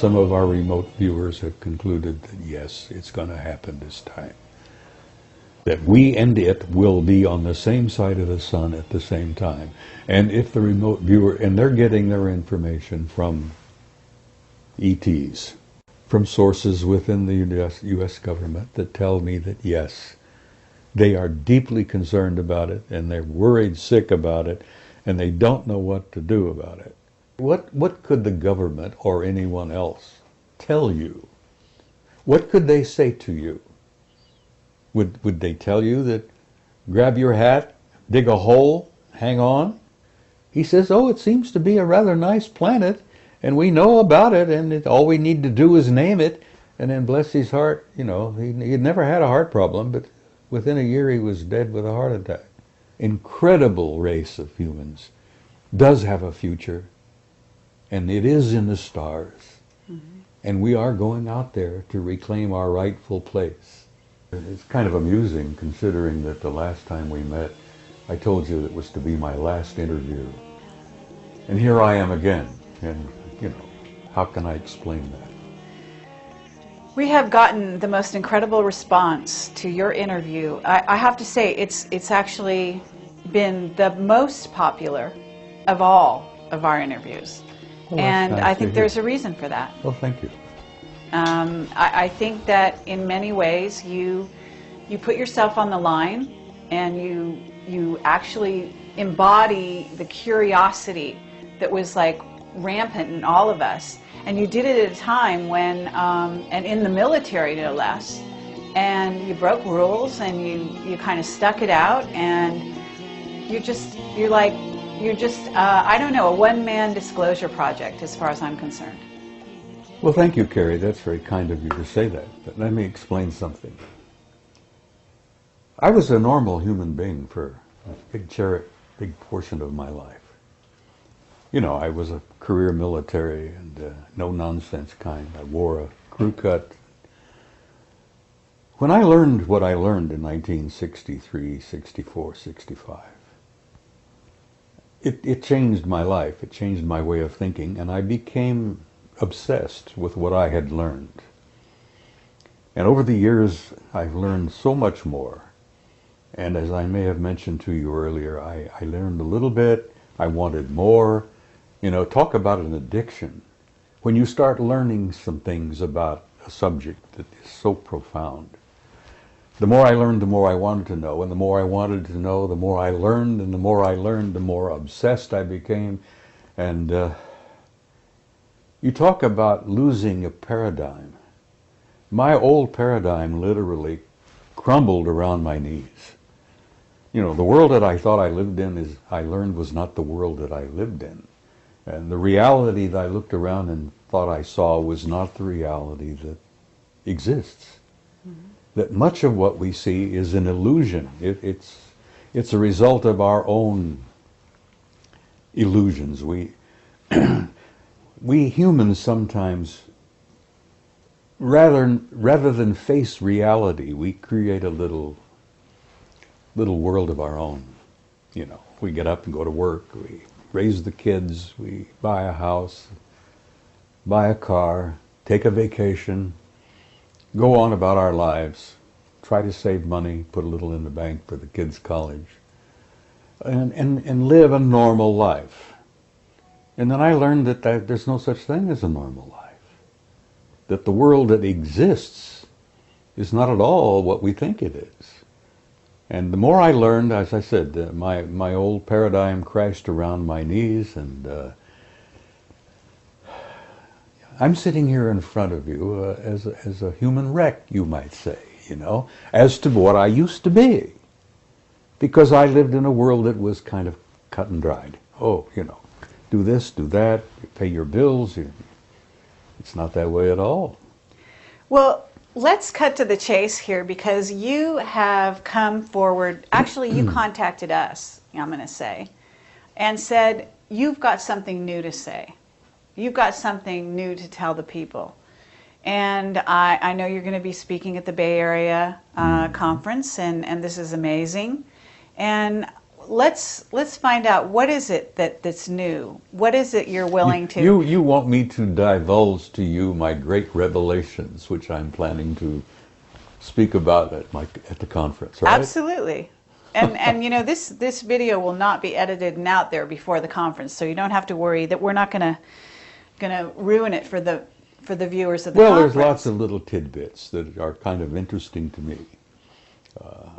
some of our remote viewers have concluded that yes, it's going to happen this time. That we and it will be on the same side of the sun at the same time. And if the remote viewer, and they're getting their information from ETs, from sources within the US government that tell me that yes, they are deeply concerned about it, and they're worried sick about it, and they don't know what to do about it. What could the government or anyone else tell you? What could they say to you? Would they tell you that grab your hat, dig a hole, hang on? He says, oh, it seems to be a rather nice planet, and we know about it, and all we need to do is name it. And then bless his heart, you know, he'd never had a heart problem, but within a year he was dead with a heart attack. Incredible race of humans, does have a future, and it is in the stars. Mm-hmm. And we are going out there to reclaim our rightful place. It's kind of amusing considering that the last time we met, I told you it was to be my last interview. And here I am again, and you know, how can I explain that? We have gotten the most incredible response to your interview. I have to say, it's actually been the most popular of all of our interviews. Well, and nice I think there's a reason for that. Well, thank you. I think that in many ways you put yourself on the line, and you actually embody the curiosity that was like rampant in all of us. And you did it at a time when, and in the military no less, and you broke rules, and you kind of stuck it out, and you're just, I don't know, a one-man disclosure project as far as I'm concerned. Well, thank you, Carrie. That's very kind of you to say that. But let me explain something. I was a normal human being for a big portion of my life. You know, I was a career military and no-nonsense kind. I wore a crew cut. When I learned what I learned in 1963, 64, 65, it changed my life. It changed my way of thinking, and I became obsessed with what I had learned. And over the years, I've learned so much more. And as I may have mentioned to you earlier, I learned a little bit, I wanted more. You know, talk about an addiction. When you start learning some things about a subject that is so profound, the more I learned, the more I wanted to know, and the more I wanted to know, the more I learned, and the more I learned, the more obsessed I became. And you talk about losing a paradigm. My old paradigm literally crumbled around my knees. You know, the world that I thought I lived in, I learned, was not the world that I lived in. And the reality that I looked around and thought I saw was not the reality that exists. Mm-hmm. That much of what we see is an illusion. It's a result of our own illusions. We humans sometimes, rather than face reality, we create a little world of our own. You know, we get up and go to work, we raise the kids, we buy a house, buy a car, take a vacation, go on about our lives, try to save money, put a little in the bank for the kids' college, and live a normal life. And then I learned that there's no such thing as a normal life. That the world that exists is not at all what we think it is. And the more I learned, as I said, my old paradigm crashed around my knees, and I'm sitting here in front of you as a human wreck, you might say, you know, as to what I used to be. Because I lived in a world that was kind of cut and dried. Oh, you know, do this, do that, you pay your bills. It's not that way at all. Well, let's cut to the chase here, because you have come forward, actually you contacted us, I'm going to say, and said, you've got something new to say. You've got something new to tell the people. And I know you're going to be speaking at the Bay Area conference, and this is amazing. And let's find out, what is it that's new? What is it you're willing to... You want me to divulge to you my great revelations, which I'm planning to speak about at the conference, right? Absolutely. And you know, this video will not be edited and out there before the conference, so you don't have to worry that we're not gonna ruin it for the viewers of the conference. Well, there's lots of little tidbits that are kind of interesting to me.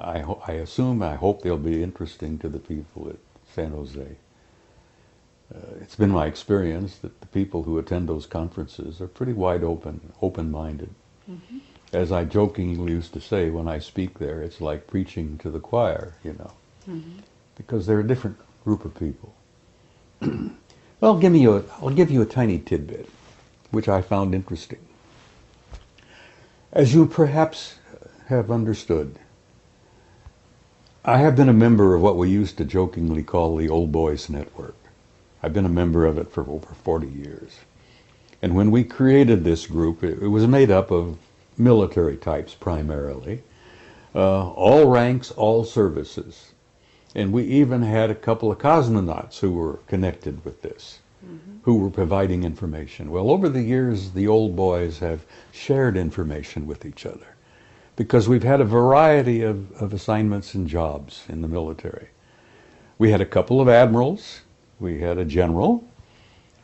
I hope they'll be interesting to the people at San Jose. It's been my experience that the people who attend those conferences are pretty wide open, open-minded. Mm-hmm. As I jokingly used to say when I speak there, it's like preaching to the choir, you know, mm-hmm. because they're a different group of people. Well, I'll give you a tiny tidbit, which I found interesting. As you perhaps have understood, I have been a member of what we used to jokingly call the Old Boys Network. I've been a member of it for over 40 years. And when we created this group, it was made up of military types primarily, all ranks, all services. And we even had a couple of cosmonauts who were connected with this, mm-hmm. who were providing information. Well, over the years, the old boys have shared information with each other, because we've had a variety of assignments and jobs in the military. We had a couple of admirals, we had a general,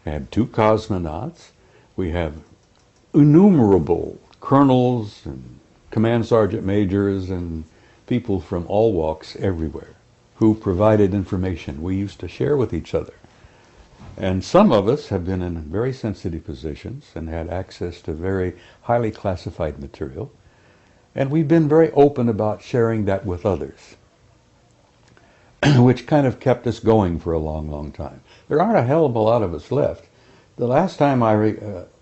we had 2 cosmonauts, we have innumerable colonels and command sergeant majors and people from all walks everywhere who provided information we used to share with each other. And some of us have been in very sensitive positions and had access to very highly classified material. And we've been very open about sharing that with others, which kind of kept us going for a long, long time. There aren't a hell of a lot of us left. The last time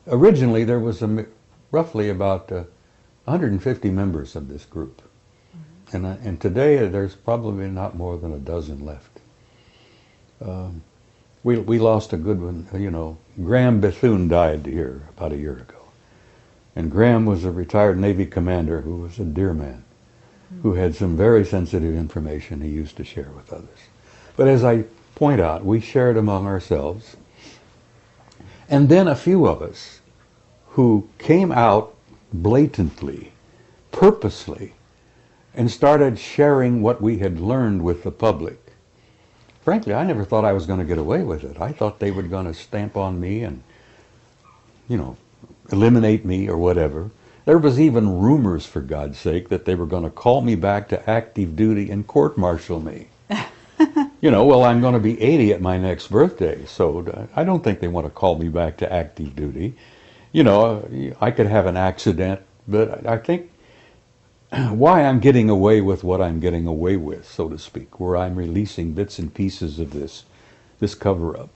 originally there was roughly about 150 members of this group. Mm-hmm. And today there's probably not more than a dozen left. We lost a good one, you know. Graham Bethune died here about a year ago. And Graham was a retired Navy commander who was a dear man, who had some very sensitive information he used to share with others. But as I point out, we shared among ourselves. And then a few of us who came out blatantly, purposely, and started sharing what we had learned with the public. Frankly, I never thought I was going to get away with it. I thought they were going to stamp on me and, you know, eliminate me or whatever. There was even rumors, for God's sake, that they were going to call me back to active duty and court-martial me. You know, well, I'm going to be 80 at my next birthday, so I don't think they want to call me back to active duty. You know, I could have an accident, but I think why I'm getting away with what I'm getting away with, so to speak, where I'm releasing bits and pieces of this cover-up,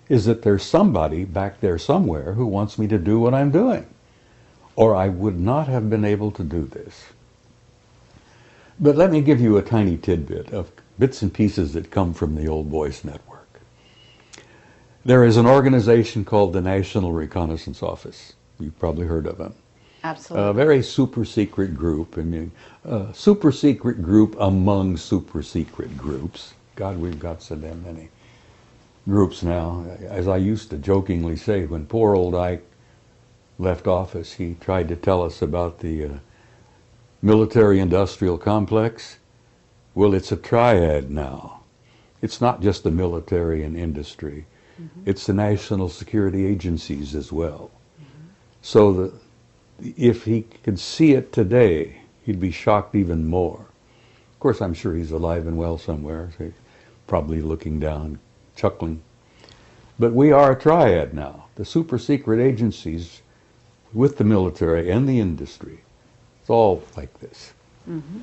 is that there's somebody back there somewhere who wants me to do what I'm doing, or I would not have been able to do this. But let me give you a tiny tidbit of bits and pieces that come from the Old Boys Network. There is an organization called the National Reconnaissance Office. You've probably heard of them. Absolutely. A very super secret group. I mean, super secret group among super secret groups. God, we've got so damn many groups now. As I used to jokingly say, when poor old Ike left office, he tried to tell us about the military-industrial complex. Well, it's a triad now. It's not just the military and industry. Mm-hmm. It's the national security agencies as well. Mm-hmm. So if he could see it today, he'd be shocked even more. Of course, I'm sure he's alive and well somewhere, so he's probably looking down, chuckling. But we are a triad now. The super secret agencies with the military and the industry. It's all like this. Mm-hmm.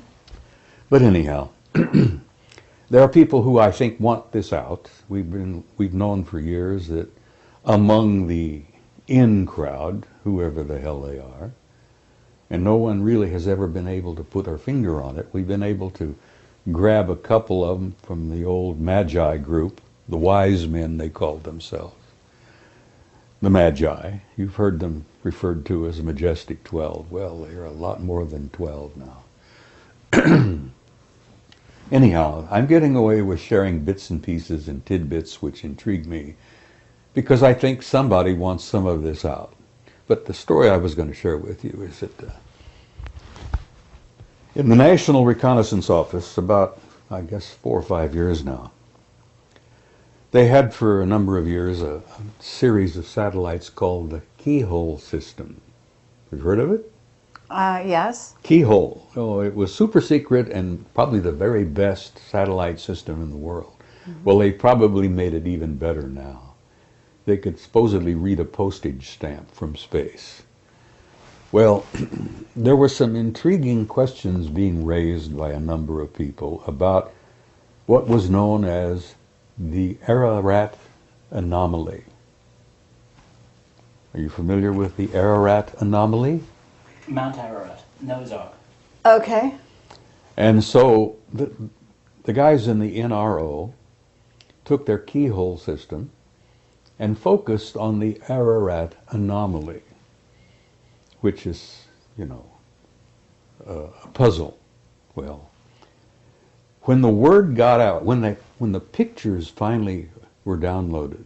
But anyhow, there are people who I think want this out. We've known for years that among the in crowd, whoever the hell they are, and no one really has ever been able to put our finger on it. We've been able to grab a couple of them from the old Magi group, the wise men they called themselves. The Magi, you've heard them referred to as a majestic 12. Well, they're a lot more than 12 now. Anyhow, I'm getting away with sharing bits and pieces and tidbits which intrigue me because I think somebody wants some of this out. But the story I was going to share with you is that in the National Reconnaissance Office, about, I guess, 4 or 5 years now, they had for a number of years a series of satellites called the Keyhole system. Have you heard of it? Yes. Keyhole. Oh, it was super secret and probably the very best satellite system in the world. Mm-hmm. Well, they probably made it even better now. They could supposedly read a postage stamp from space. Well, there were some intriguing questions being raised by a number of people about what was known as the Ararat anomaly. Are you familiar with the Ararat anomaly? Mount Ararat, Noah's Ark. Okay. And so the guys in the NRO took their keyhole system and focused on the Ararat anomaly, which is, you know, a puzzle. Well, when the word got out, when the pictures finally were downloaded,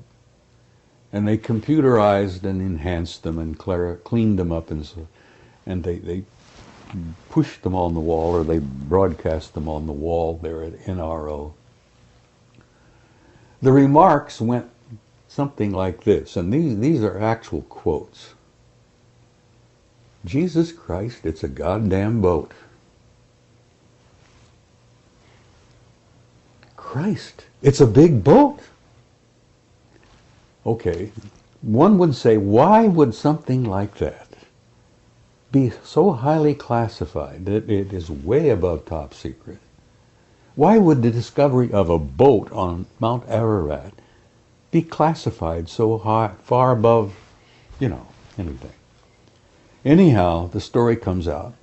and they computerized and enhanced them and cleaned them up, and they pushed them on the wall, or they broadcast them on the wall there at NRO, the remarks went something like this, and these are actual quotes. Jesus Christ, it's a goddamn boat. Christ, it's a big boat. Okay, one would say, why would something like that be so highly classified that it is way above top secret? Why would the discovery of a boat on Mount Ararat be classified so high, far above, you know, anything? Anyhow, the story comes out.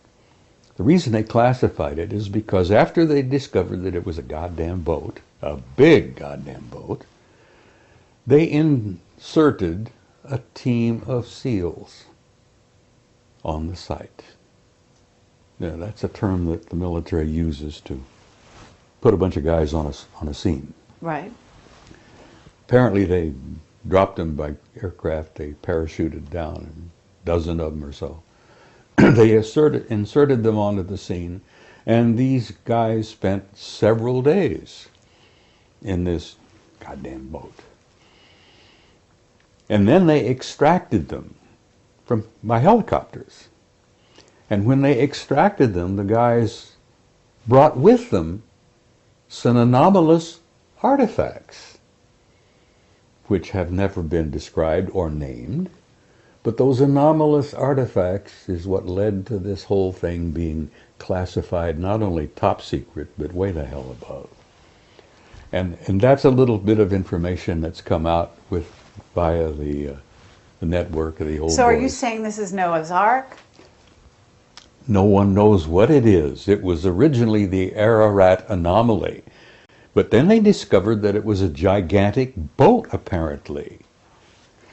The reason they classified it is because after they discovered that it was a goddamn boat, a big goddamn boat, they inserted a team of SEALs on the site. Now, that's a term that the military uses to put a bunch of guys on a scene. Right. Apparently they dropped them by aircraft, they parachuted down, a dozen of them or so. They inserted them onto the scene, and these guys spent several days in this goddamn boat. And then they extracted them by helicopters. And when they extracted them, the guys brought with them some anomalous artifacts, which have never been described or named. But those anomalous artifacts is what led to this whole thing being classified not only top secret, but way the hell above. And that's a little bit of information that's come out via the network of the old So are you boys. saying this is Noah's Ark? No one knows what it is. It was originally the Ararat anomaly. But then they discovered that it was a gigantic boat, apparently.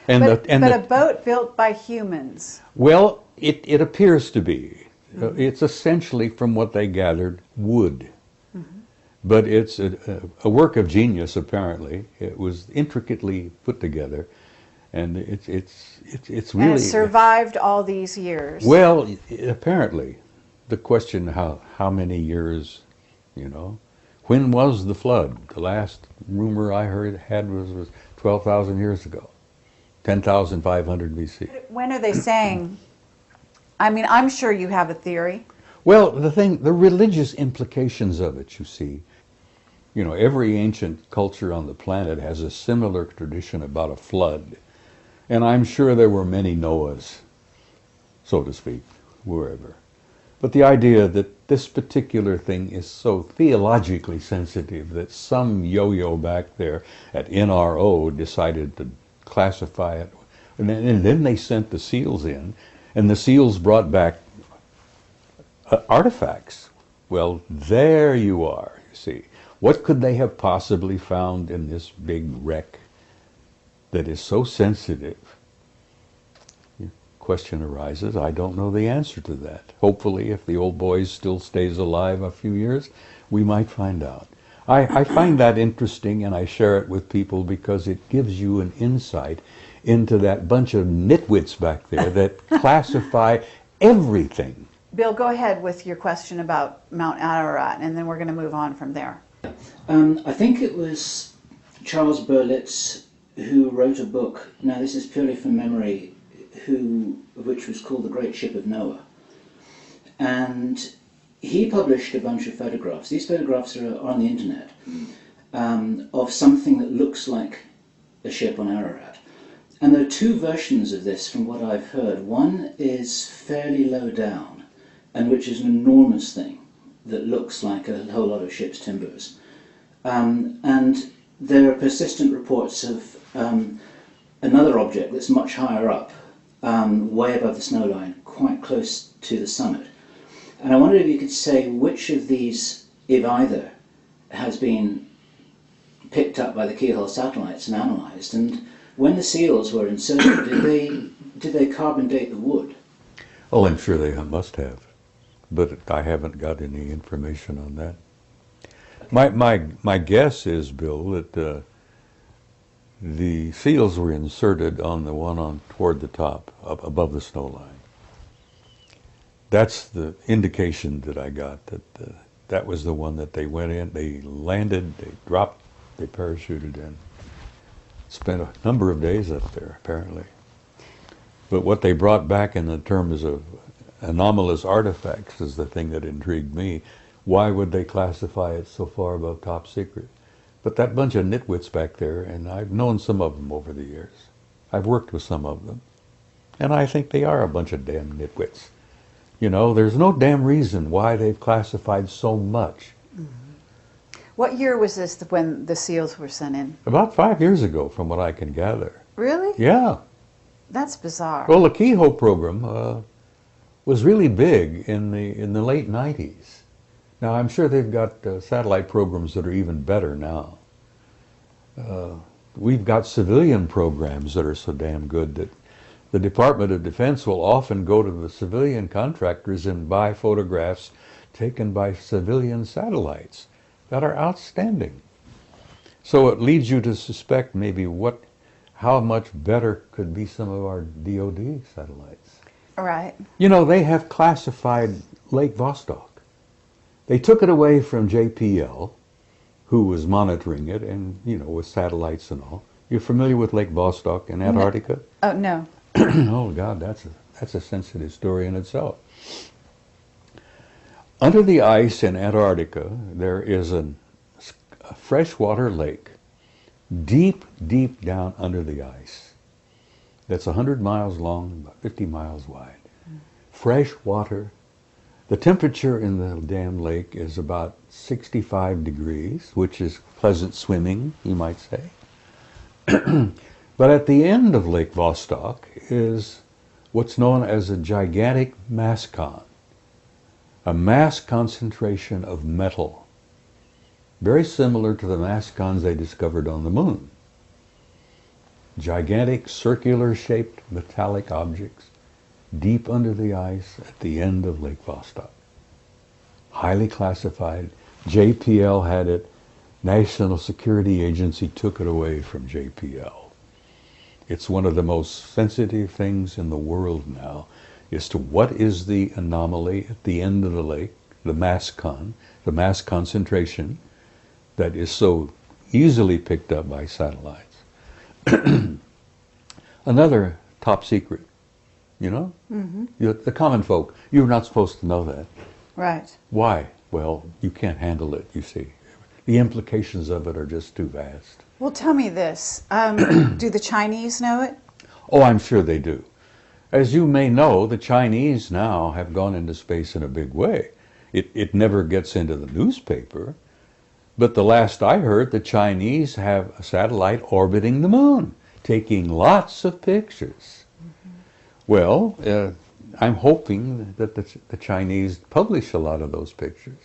But a boat built by humans. Well, it appears to be. Mm-hmm. It's essentially, from what they gathered, wood. Mm-hmm. But it's a work of genius, apparently. It was intricately put together. And it's really... And it survived all these years. Well, apparently. The question, how many years, you know? When was the flood? The last rumor I had was 12,000 years ago. 10,500 BC. When are they saying? I mean, I'm sure you have a theory. Well, the religious implications of it, you see. You know, every ancient culture on the planet has a similar tradition about a flood. And I'm sure there were many Noahs, so to speak, wherever. But the idea that this particular thing is so theologically sensitive that some yo-yo back there at NRO decided to classify it, and then they sent the SEALs in, and the SEALs brought back artifacts. Well, there you are, you see. What could they have possibly found in this big wreck that is so sensitive? question arises, I don't know the answer to that. Hopefully, if the old boy still stays alive a few years, we might find out. I find that interesting, and I share it with people because it gives you an insight into that bunch of nitwits back there that classify everything. Bill, go ahead with your question about Mount Ararat, and then we're going to move on from there. I think it was Charles Berlitz who wrote a book, now this is purely from memory, which was called The Great Ship of Noah. And he published a bunch of photographs. These photographs are on the internet, of something that looks like a ship on Ararat. And there are two versions of this from what I've heard. One is fairly low down, and which is an enormous thing that looks like a whole lot of ship's timbers. And there are persistent reports of another object that's much higher up, way above the snow line, quite close to the summit. And I wondered if you could say which of these, if either, has been picked up by the keyhole satellites and analysed, and when the seals were inserted, did they carbon date the wood? Oh, I'm sure they must have, but I haven't got any information on that. My guess is, Bill, that the seals were inserted on the one toward the top, up above the snow line. That's the indication that I got, that that was the one that they went in, they landed, they dropped, they parachuted in. Spent a number of days up there, apparently. But what they brought back in the terms of anomalous artifacts is the thing that intrigued me. Why would they classify it so far above top secret? But that bunch of nitwits back there, and I've known some of them over the years. I've worked with some of them. And I think they are a bunch of damn nitwits. You know, there's no damn reason why they've classified so much. Mm-hmm. What year was this when the seals were sent in? About 5 years ago, from what I can gather. Really? Yeah. That's bizarre. Well, the keyhole program was really big in the late 90s. Now, I'm sure they've got satellite programs that are even better now. We've got civilian programs that are so damn good that the Department of Defense will often go to the civilian contractors and buy photographs taken by civilian satellites that are outstanding. So it leads you to suspect maybe how much better could be some of our DoD satellites. Right. You know, they have classified Lake Vostok. They took it away from JPL, who was monitoring it, and, you know, with satellites and all. You're familiar with Lake Vostok in Antarctica? No. Oh, no. Oh, God, that's a sensitive story in itself. Under the ice in Antarctica, there is a freshwater lake, deep, deep down under the ice. That's 100 miles long, about 50 miles wide. Fresh water. The temperature in the damn lake is about 65 degrees, which is pleasant swimming, you might say. But at the end of Lake Vostok is what's known as a gigantic mass con, a mass concentration of metal, very similar to the mass cons they discovered on the moon. Gigantic circular-shaped metallic objects deep under the ice at the end of Lake Vostok. Highly classified. JPL had it. National Security Agency took it away from JPL. It's one of the most sensitive things in the world now as to what is the anomaly at the end of the lake, the mass concentration that is so easily picked up by satellites. Another top secret, you know? Mm-hmm. The common folk, you're not supposed to know that. Right. Why? Well, you can't handle it, you see. The implications of it are just too vast. Well, tell me this. Do the Chinese know it? Oh, I'm sure they do. As you may know, the Chinese now have gone into space in a big way. It never gets into the newspaper, but the last I heard, the Chinese have a satellite orbiting the moon, taking lots of pictures. Mm-hmm. Well, I'm hoping that the Chinese publish a lot of those pictures,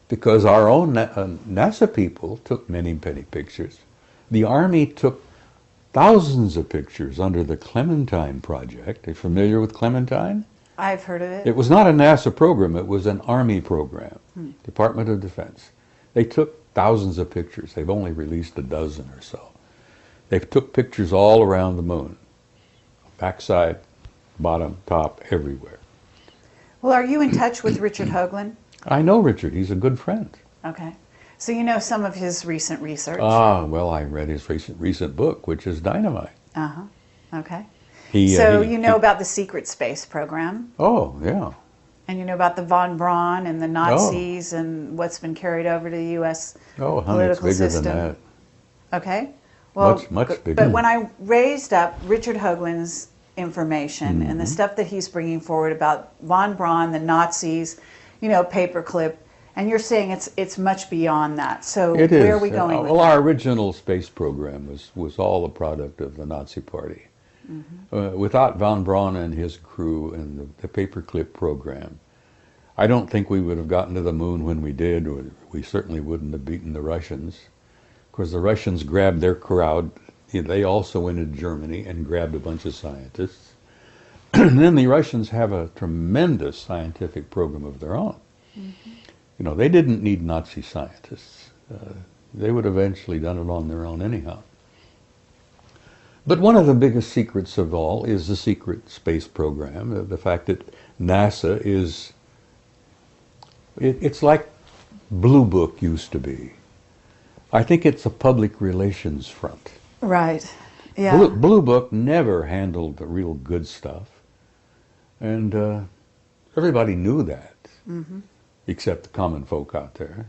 because our own NASA people took many, many pictures. The Army took thousands of pictures under the Clementine Project. Are you familiar with Clementine? I've heard of it. It was not a NASA program, it was an Army program, Department of Defense. They took thousands of pictures. They've only released a dozen or so. They took pictures all around the moon, backside, bottom, top, everywhere. Well, are you in touch with Richard Hoagland? I know Richard. He's a good friend. Okay. So you know some of his recent research? Ah, well, I read his recent book, which is dynamite. Uh-huh. Okay. He, you know about the secret space program, Oh, yeah. and you know about the von Braun and the Nazis and what's been carried over to the U.S. Oh, honey, it's political bigger system. than that. Okay. Well, Much bigger. But when I raised up Richard Hoagland's information and the stuff that he's bringing forward about von Braun, the Nazis, you know, paperclip, and you're saying it's much beyond that. So It where is. are we going with Well, that? our original space program was all the product of the Nazi Party. Without von Braun and his crew and the paperclip program, I don't think we would have gotten to the moon when we did. Or we certainly wouldn't have beaten the Russians. Of course, the Russians grabbed their crowd. They also went into Germany and grabbed a bunch of scientists. And then the Russians have a tremendous scientific program of their own. You know, they didn't need Nazi scientists. They would have eventually done it on their own anyhow. But one of the biggest secrets of all is the secret space program, the fact that NASA is, it's like Blue Book used to be. I think it's a public relations front. Right. Yeah. Blue Book never handled the real good stuff. And everybody knew that, except the common folk out there,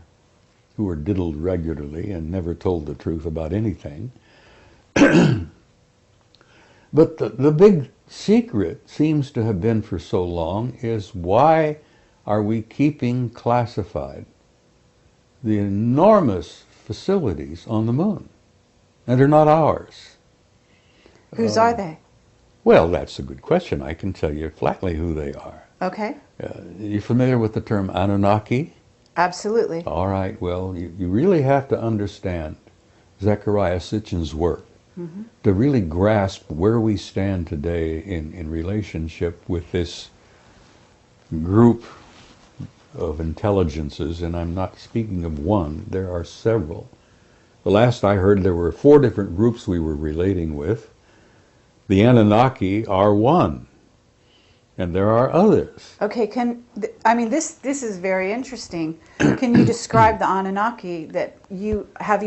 who were diddled regularly and never told the truth about anything. But the big secret seems to have been for so long is why are we keeping classified the enormous facilities on the moon? And they're not ours. Whose are they? Well, that's a good question. I can tell you flatly who they are. Okay. You familiar with the term Anunnaki? Absolutely. All right, well, you really have to understand Zecharia Sitchin's work to really grasp where we stand today in relationship with this group of intelligences, and I'm not speaking of one, there are several. The last I heard, there were 4 different groups we were relating with. The Anunnaki are one, and there are others. Okay, this is very interesting. Can you describe the Anunnaki that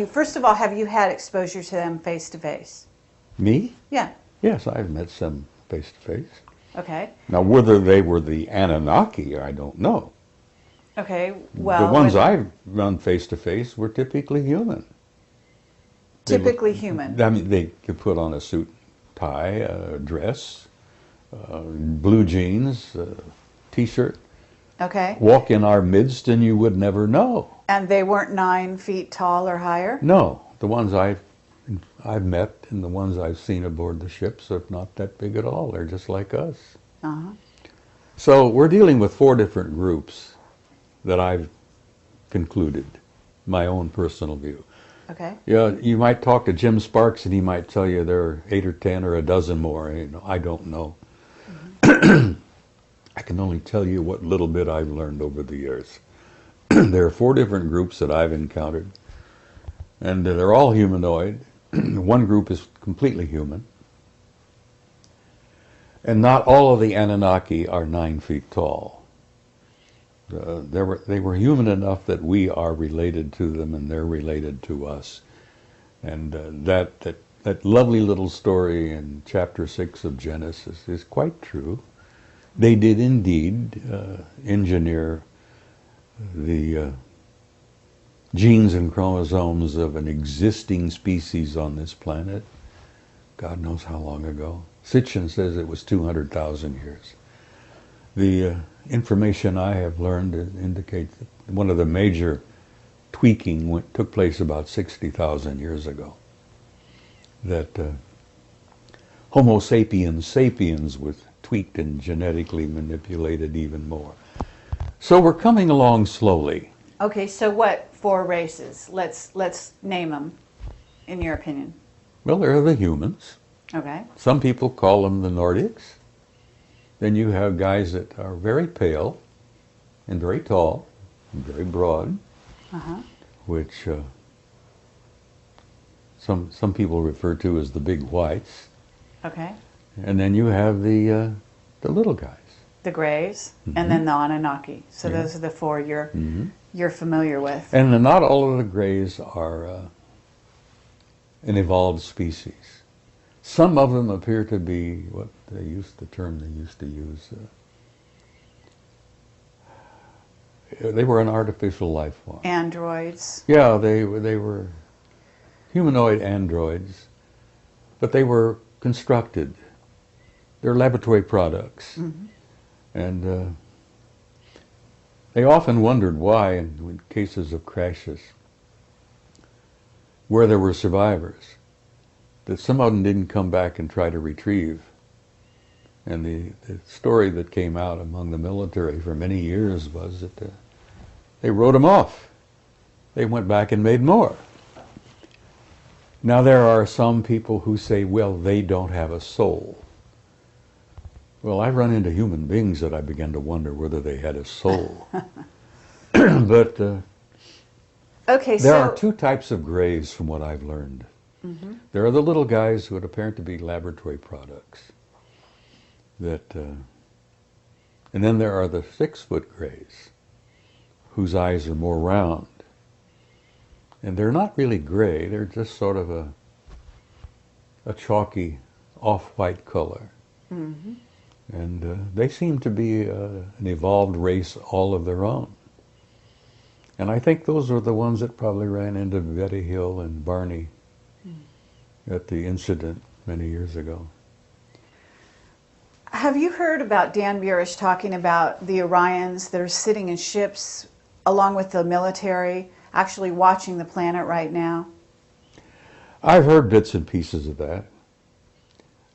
first of all, have you had exposure to them face to face? Me? Yeah. Yes, I've met some face to face. Okay. Now, whether they were the Anunnaki, I don't know. Okay, well... The ones I've run face to face were typically human. Typically human. I mean, they could put on a suit, tie, a dress, blue jeans, T-shirt, Okay. walk in our midst, and you would never know. And they weren't 9 feet tall or higher? No, the ones I've met and the ones I've seen aboard the ships are not that big at all. They're just like us. Uh-huh. So we're dealing with 4 different groups that I've concluded, my own personal view. Okay. Yeah, you might talk to Jim Sparks and he might tell you there are 8 or 10 or a dozen more. You know, I don't know. I can only tell you what little bit I've learned over the years. There are 4 different groups that I've encountered, and they're all humanoid. One group is completely human. And not all of the Anunnaki are 9 feet tall. They were human enough that we are related to them and they're related to us. And that lovely little story in chapter 6 of Genesis is quite true. They did indeed engineer the genes and chromosomes of an existing species on this planet. God knows how long ago. Sitchin says it was 200,000 years. The information I have learned indicates that one of the major tweaking took place about 60,000 years ago. That Homo sapiens sapiens was tweaked and genetically manipulated even more. So we're coming along slowly. Okay, so what 4 races? Let's name them, in your opinion. Well, there are the humans. Okay. Some people call them the Nordics. Then you have guys that are very pale and very tall and very broad, which some people refer to as the big whites. Okay. And then you have the little guys. The grays, and then the Anunnaki. So those are the four you're familiar with. And not all of the grays are an evolved species. Some of them appear to be what they used to use. They were an artificial life form. Androids. Yeah, they were humanoid androids, but they were constructed. They're laboratory products. And they often wondered why, in cases of crashes, where there were survivors, that some of them didn't come back and try to retrieve. And the story that came out among the military for many years was that they wrote them off. They went back and made more. Now there are some people who say, well, they don't have a soul. Well, I run into human beings that I began to wonder whether they had a soul. But okay, there are two types of grays from what I've learned. There are the little guys who would appear to be laboratory products. And then there are the 6-foot grays, whose eyes are more round. And they're not really gray, they're just sort of a chalky off-white color. And they seem to be an evolved race all of their own. And I think those are the ones that probably ran into Betty Hill and Barney at the incident many years ago. Have you heard about Dan Burish talking about the Orions that are sitting in ships along with the military, actually watching the planet right now? I've heard bits and pieces of that.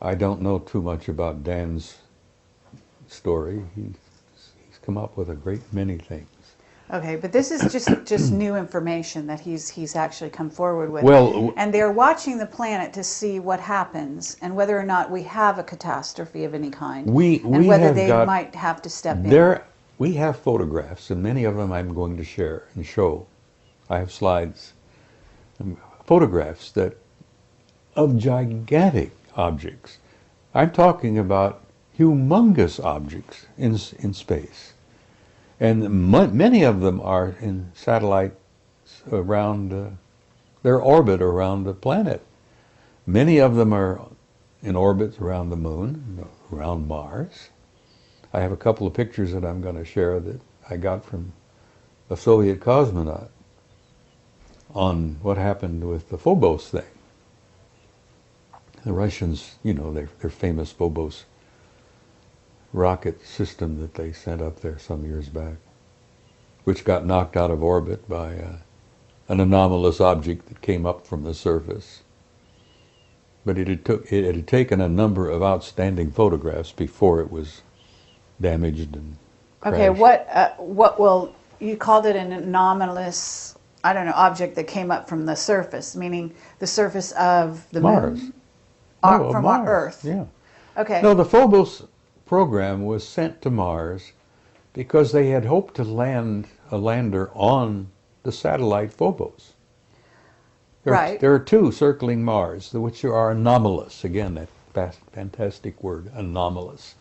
I don't know too much about Dan's story. He's come up with a great many things. Okay, but this is just new information that he's actually come forward with. Well, and they're watching the planet to see what happens and whether or not we have a catastrophe of any kind, and whether they might have to step in. We have photographs, and many of them I'm going to share and show. I have slides, photographs of gigantic objects. I'm talking about humongous objects in space. And many of them are in satellites around their orbit around the planet. Many of them are in orbits around the moon, around Mars. I have a couple of pictures that I'm going to share that I got from a Soviet cosmonaut on what happened with the Phobos thing. The Russians, you know, their famous Phobos rocket system that they sent up there some years back, which got knocked out of orbit by an anomalous object that came up from the surface. But it had taken a number of outstanding photographs before it was damaged and crashed. Okay, what will you called it an anomalous, I don't know, object that came up from the surface, meaning the surface of the Mars. moon? From our Earth. Yeah. Okay. No, the Phobos program was sent to Mars because they had hoped to land a lander on the satellite Phobos. There are two circling Mars, which are anomalous. Again, that fantastic word, anomalous.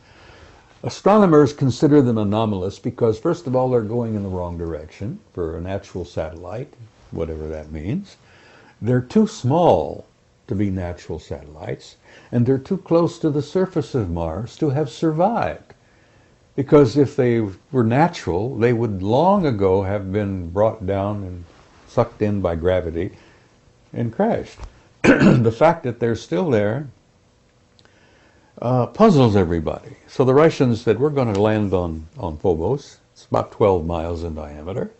Astronomers consider them anomalous because, first of all, they're going in the wrong direction for a natural satellite, whatever that means. They're too small to be natural satellites, and they're too close to the surface of Mars to have survived. Because if they were natural, they would long ago have been brought down and sucked in by gravity and crashed. The fact that they're still there puzzles everybody. So the Russians said, we're going to land on Phobos. It's about 12 miles in diameter.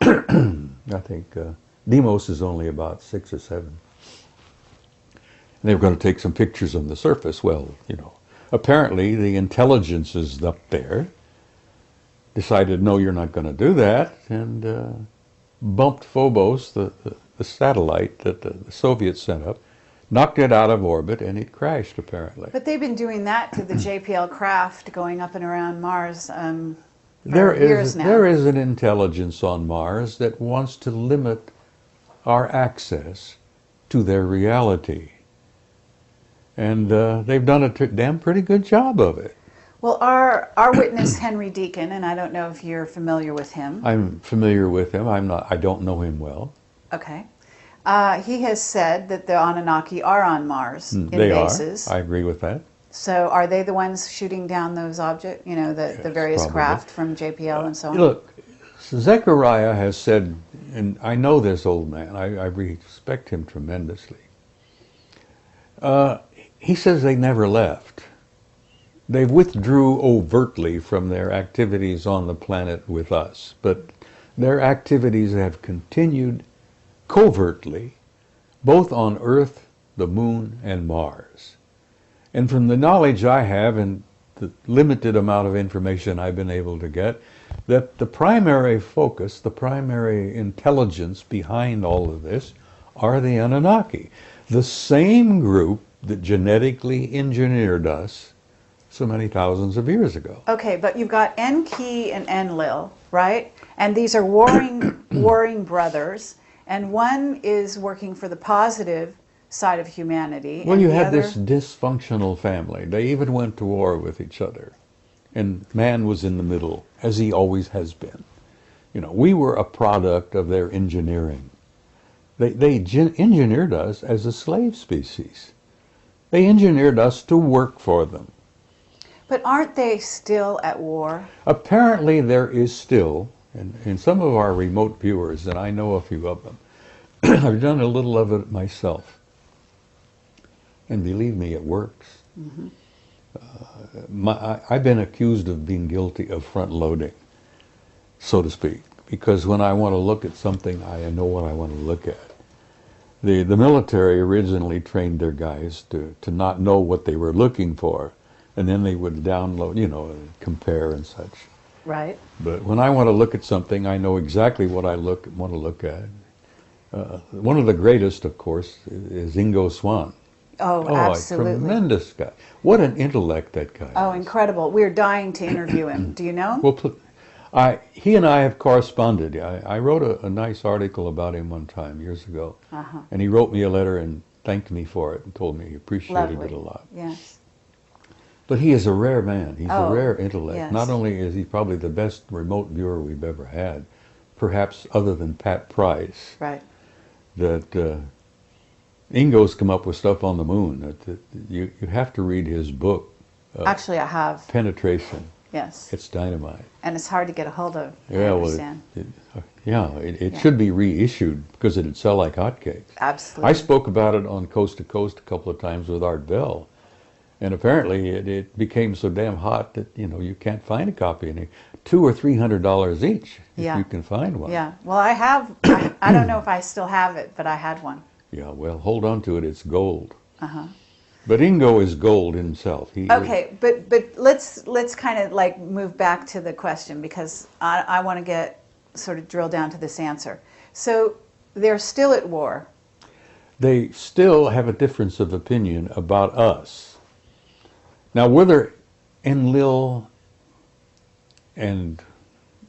I think Deimos is only about 6 or 7. And they were going to take some pictures on the surface. Well, you know, apparently the intelligences up there decided, no, you're not going to do that, and bumped Phobos, the satellite that the Soviets sent up, knocked it out of orbit, and it crashed, apparently. But they've been doing that to the JPL craft going up and around Mars for There years is, now. there is an intelligence on Mars that wants to limit our access to their reality. And they've done a damn pretty good job of it. Well, our witness, Henry Deacon, and I don't know if you're familiar with him. I'm familiar with him. I don't know him well. Okay. He has said that the Anunnaki are on Mars in They bases. are. I agree with that. So are they the ones shooting down those objects, you know, the various probably. craft from JPL and so on? Look, Zechariah has said, and I know this old man, I respect him tremendously. He says they never left. They withdrew overtly from their activities on the planet with us, but their activities have continued covertly, both on Earth, the Moon, and Mars. And from the knowledge I have and the limited amount of information I've been able to get, that the primary focus, the primary intelligence behind all of this are the Anunnaki. The same group that genetically engineered us so many thousands of years ago. Okay, but you've got Enki and Enlil, right? And these are warring brothers, and one is working for the positive side of humanity. Well, and you the had other... this dysfunctional family. They even went to war with each other. And man was in the middle, as he always has been. You know, we were a product of their engineering. They engineered us as a slave species. They engineered us to work for them. But aren't they still at war? Apparently there is still, and some of our remote viewers, and I know a few of them, I've done a little of it myself. And believe me, it works. Mm-hmm. I've been accused of being guilty of front-loading, so to speak, because when I want to look at something, I know what I want to look at. The military originally trained their guys to not know what they were looking for, and then they would download, you know, compare and such. Right. But when I want to look at something, I know exactly what I want to look at. One of the greatest, of course, is Ingo Swann. Oh, absolutely. A tremendous guy. What an intellect that guy Oh, is. Incredible. We're dying to interview him. Do you know him? Well, he and I have corresponded. I wrote a nice article about him one time, years ago. Uh-huh. And he wrote me a letter and thanked me for it and told me he appreciated Lovely. it a lot. Yes. But he is a rare man. He's a rare intellect. Yes. Not only is he probably the best remote viewer we've ever had, perhaps other than Pat Price, Right. that Ingo's come up with stuff on the moon. That you have to read his book, Actually, I have. Penetration. Yes. It's dynamite. And it's hard to get a hold of. I Yeah, well, understand. it should be reissued because it'd sell like hotcakes. Absolutely. I spoke about it on Coast to Coast a couple of times with Art Bell. And apparently it became so damn hot that, you know, you can't find a copy. And $200 or $300 each if you can find one. Yeah. Well, I have. I don't know if I still have it, but I had one. Yeah, well, hold on to it. It's gold. Uh-huh. But Ingo is gold himself. Okay, but let's kind of like move back to the question, because I want to get sort of drill down to this answer. So they're still at war. They still have a difference of opinion about us. Now, whether Enlil and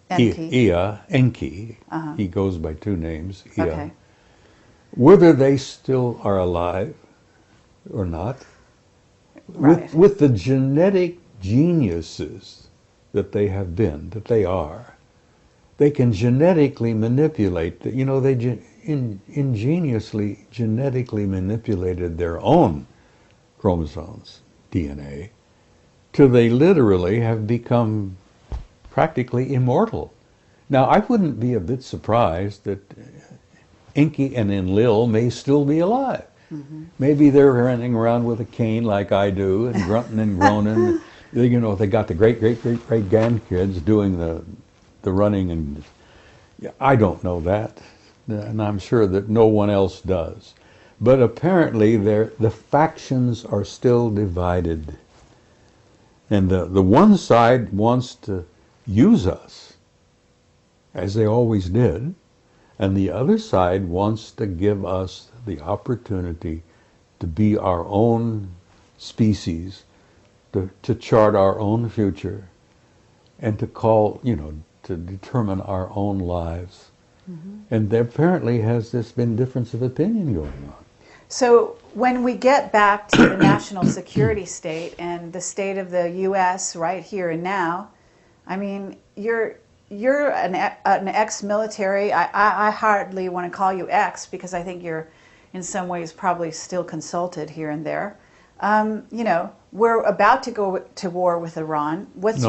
Enki, he goes by two names, Okay. whether they still are alive or not, Right. with the genetic geniuses that they have been, that they are, they can genetically manipulate, you know, they ingeniously genetically manipulated their own chromosomes, DNA, till they literally have become practically immortal. Now, I wouldn't be a bit surprised that Enki and Enlil may still be alive. Mm-hmm. Maybe they're running around with a cane like I do, and grunting and groaning. You know, they got the great grandkids doing the running, and I don't know that, and I'm sure that no one else does. But apparently the factions are still divided. And the one side wants to use us, as they always did, and the other side wants to give us the opportunity to be our own species, to chart our own future, and to call, to determine our own lives. And there apparently has this been difference of opinion going on. So when we get back to the national security state and the state of the U.S. right here and now, I mean, you're an ex-military. I hardly want to call you ex because I think you're in some ways probably still consulted here and there. We're about to go to war with Iran. What's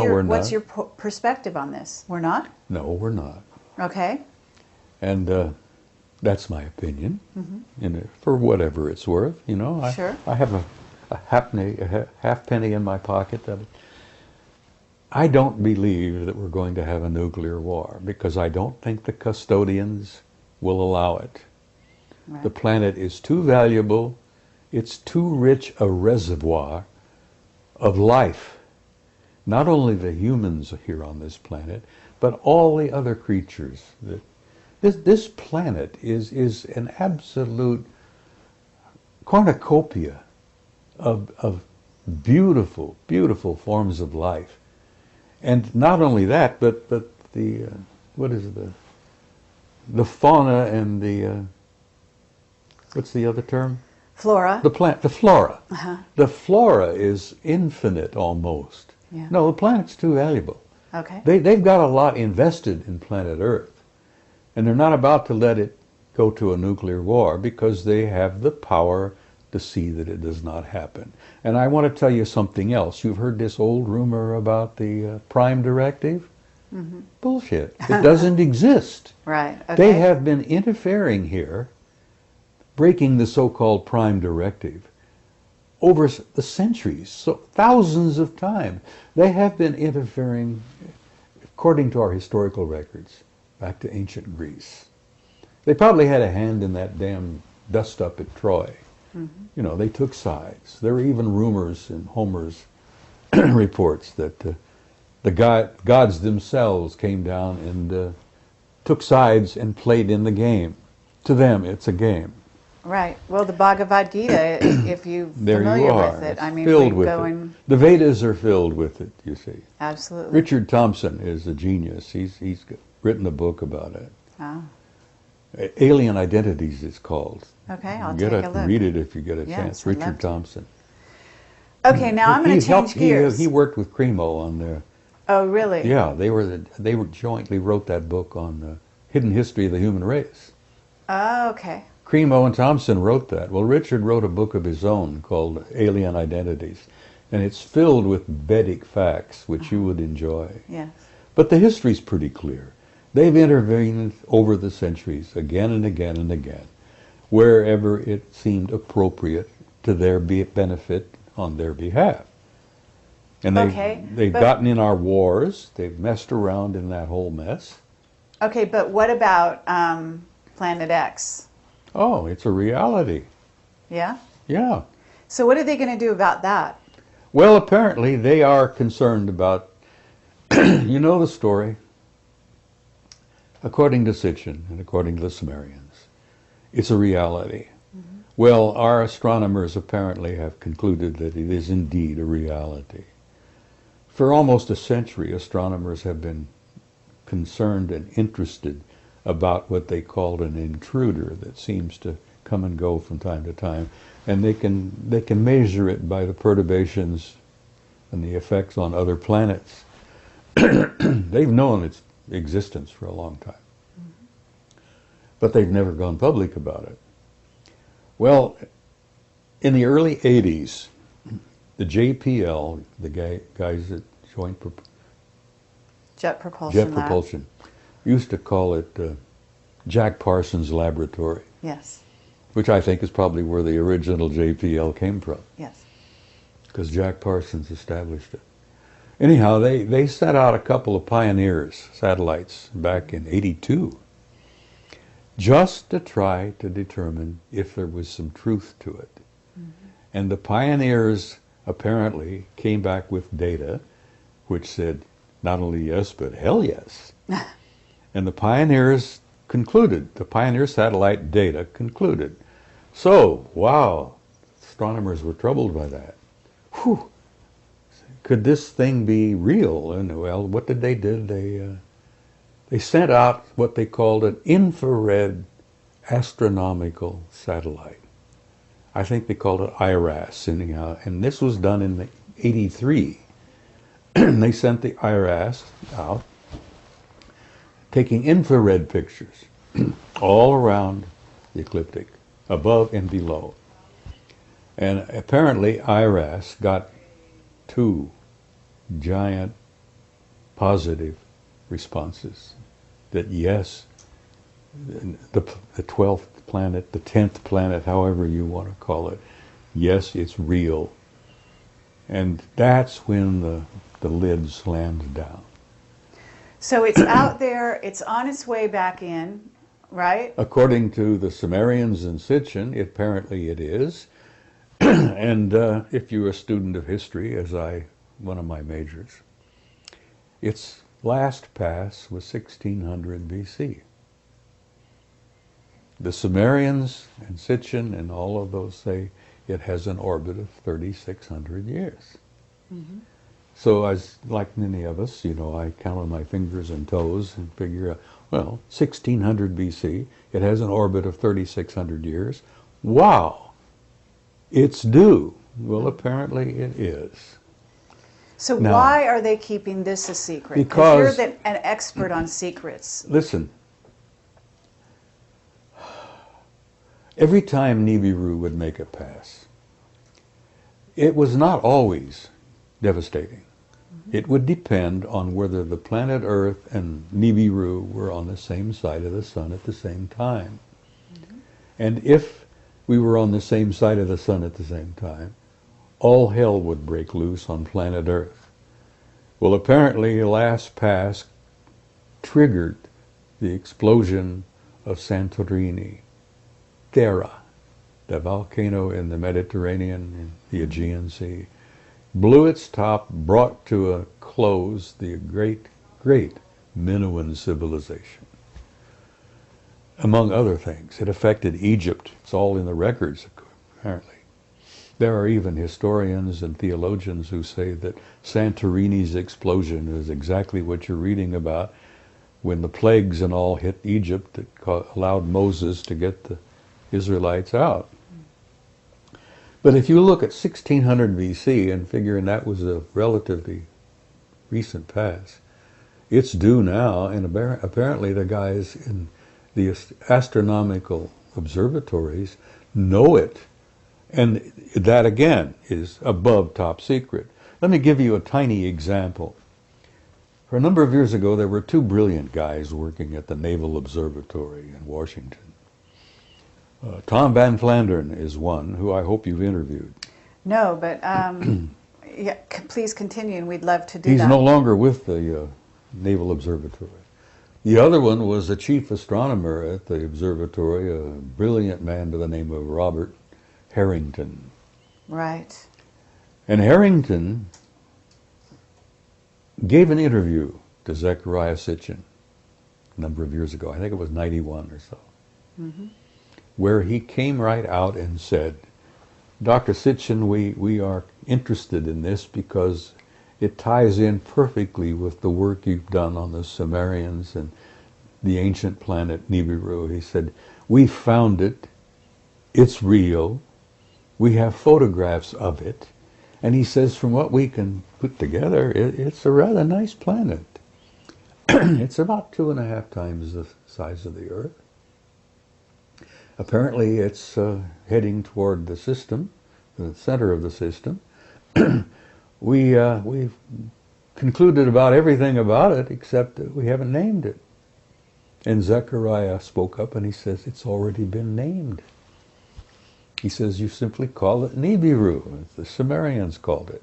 your perspective on this? We're not? No, we're not. Okay. And that's my opinion, for whatever it's worth. Sure. I have a half penny in my pocket that I don't believe that we're going to have a nuclear war, because I don't think the custodians will allow it. Right. The planet is too valuable, it's too rich a reservoir of life. Not only the humans here on this planet, but all the other creatures. This planet is an absolute cornucopia of beautiful, beautiful forms of life. And not only that, but the the fauna and the what's the other term? Flora. The flora. Uh-huh. The flora is infinite almost. Yeah. No, the planet's too valuable. Okay. They've got a lot invested in planet Earth, and they're not about to let it go to a nuclear war because they have the power to see that it does not happen. And I want to tell you something else. You've heard this old rumor about the Prime Directive? Mm-hmm. Bullshit. It doesn't exist. Right. Okay. They have been interfering here, breaking the so-called Prime Directive over the centuries, so thousands of times. They have been interfering, according to our historical records, back to ancient Greece. They probably had a hand in that damn dust-up at Troy. Mm-hmm. They took sides. There were even rumors in Homer's reports that the gods themselves came down and took sides and played in the game. To them, it's a game. Right. Well, the Bhagavad Gita, if you're familiar with it, I mean, filled we with go it. in. The Vedas are filled with it, you see. Absolutely. Richard Thompson is a genius. He's written a book about it. Oh. Alien Identities, it's called. Okay, I'll take a look. Read it if you get a chance. I'd love Richard to. Thompson. Okay, now I'm going to change gears. He worked with Cremo on there. Oh, really? Yeah, they were jointly wrote that book on the hidden history of the human race. Oh, okay. Cremo and Thompson wrote that. Well, Richard wrote a book of his own called Alien Identities, and it's filled with Vedic facts, which you would enjoy. Yes. But the history's pretty clear. They've intervened over the centuries, again and again and again, wherever it seemed appropriate to their benefit on their behalf. And they've gotten in our wars. They've messed around in that whole mess. Okay, but what about Planet X? Oh, it's a reality. Yeah? Yeah. So what are they going to do about that? Well, apparently they are concerned about, you know the story. According to Sitchin and according to the Sumerians, it's a reality. Mm-hmm. Well, our astronomers apparently have concluded that it is indeed a reality. For almost a century, astronomers have been concerned and interested about what they called an intruder that seems to come and go from time to time, and they can measure it by the perturbations and the effects on other planets. They've known its existence for a long time, but they've never gone public about it. Well, in the early 80s, the JPL, the guys at Jet Propulsion, used to call it Jack Parsons Laboratory. Yes. Which I think is probably where the original JPL came from. Yes. Because Jack Parsons established it. Anyhow, they sent out a couple of Pioneers satellites back in '82 just to try to determine if there was some truth to it. Mm-hmm. And the Pioneers apparently came back with data which said not only yes, but hell yes. And the Pioneers concluded, the Pioneer satellite data concluded. So, wow, astronomers were troubled by that. Whew! Could this thing be real? And well, what did they do? They sent out what they called an infrared astronomical satellite. I think they called it IRAS, anyhow, and this was done in '83. They sent the IRAS out, taking infrared pictures all around the ecliptic, above and below. And apparently IRAS got 2 giant positive responses that yes, the 12th planet, the 10th planet, however you want to call it, yes, it's real. And that's when the lid slammed down. So it's out there, it's on its way back in, right? According to the Sumerians and Sitchin, apparently it is. And if you're a student of history, as one of my majors, its last pass was 1600 BC. The Sumerians and Sitchin and all of those say it has an orbit of 3,600 years. Mm-hmm. So as like many of us, I count on my fingers and toes and figure out, well, 1600 BC, it has an orbit of 3,600 years. Wow, it's due. Well, apparently it is. So now, why are they keeping this a secret? Because you're an expert on secrets. Listen, every time Nibiru would make a pass, it was not always devastating. Mm-hmm. It would depend on whether the planet Earth and Nibiru were on the same side of the sun at the same time. Mm-hmm. And if we were on the same side of the sun at the same time, all hell would break loose on planet Earth. Well, apparently the last pass triggered the explosion of Santorini, Thera, the volcano in the Mediterranean and the Aegean Sea, blew its top, brought to a close the great, great Minoan civilization. Among other things, it affected Egypt. It's all in the records, apparently. There are even historians and theologians who say that Santorini's explosion is exactly what you're reading about when the plagues and all hit Egypt that allowed Moses to get the Israelites out. But if you look at 1600 BC and figuring that was a relatively recent pass, it's due now, and apparently the guys in the astronomical observatories know it. And that, again, is above top secret. Let me give you a tiny example. For a number of years ago, there were 2 brilliant guys working at the Naval Observatory in Washington. Tom Van Flandern is one, who I hope you've interviewed. No, but yeah, please continue, and we'd love to do that. He's no longer with the Naval Observatory. The other one was the chief astronomer at the observatory, a brilliant man by the name of Robert Harrington. Right. And Harrington gave an interview to Zecharia Sitchin a number of years ago. I think it was 91 or so. Mm-hmm. Where he came right out and said, Dr. Sitchin, we are interested in this because it ties in perfectly with the work you've done on the Sumerians and the ancient planet Nibiru. He said, we found it, it's real, we have photographs of it, and he says from what we can put together, it's a rather nice planet. It's about 2.5 times the size of the Earth. Apparently it's heading toward the system, the center of the system. We've concluded about everything about it except that we haven't named it. And Zecharia spoke up and he says, it's already been named. He says, you simply call it Nibiru, as the Sumerians called it,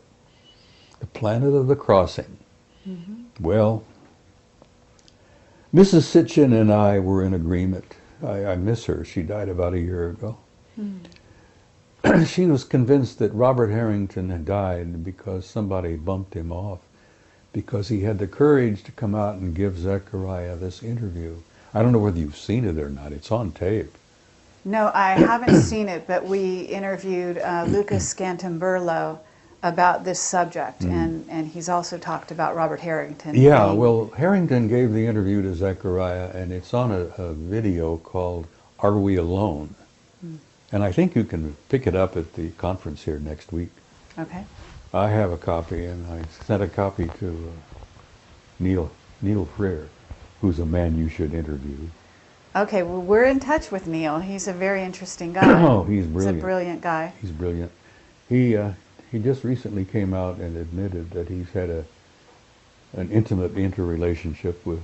the planet of the crossing. Mm-hmm. Well, Mrs. Sitchin and I were in agreement. I miss her. She died about a year ago. Mm. She was convinced that Robert Harrington had died because somebody bumped him off, because he had the courage to come out and give Zecharia this interview. I don't know whether you've seen it or not. It's on tape. No, I haven't seen it, but we interviewed Lucas Scantamburlo about this subject, and he's also talked about Robert Harrington. Yeah, well, Harrington gave the interview to Zechariah, and it's on a video called Are We Alone? And I think you can pick it up at the conference here next week. Okay. I have a copy, and I sent a copy to Neil Freer, who's a man you should interview. Okay, well, we're in touch with Neil. He's a very interesting guy. Oh, he's brilliant. He's a brilliant guy. He's brilliant. He just recently came out and admitted that he's had an intimate interrelationship with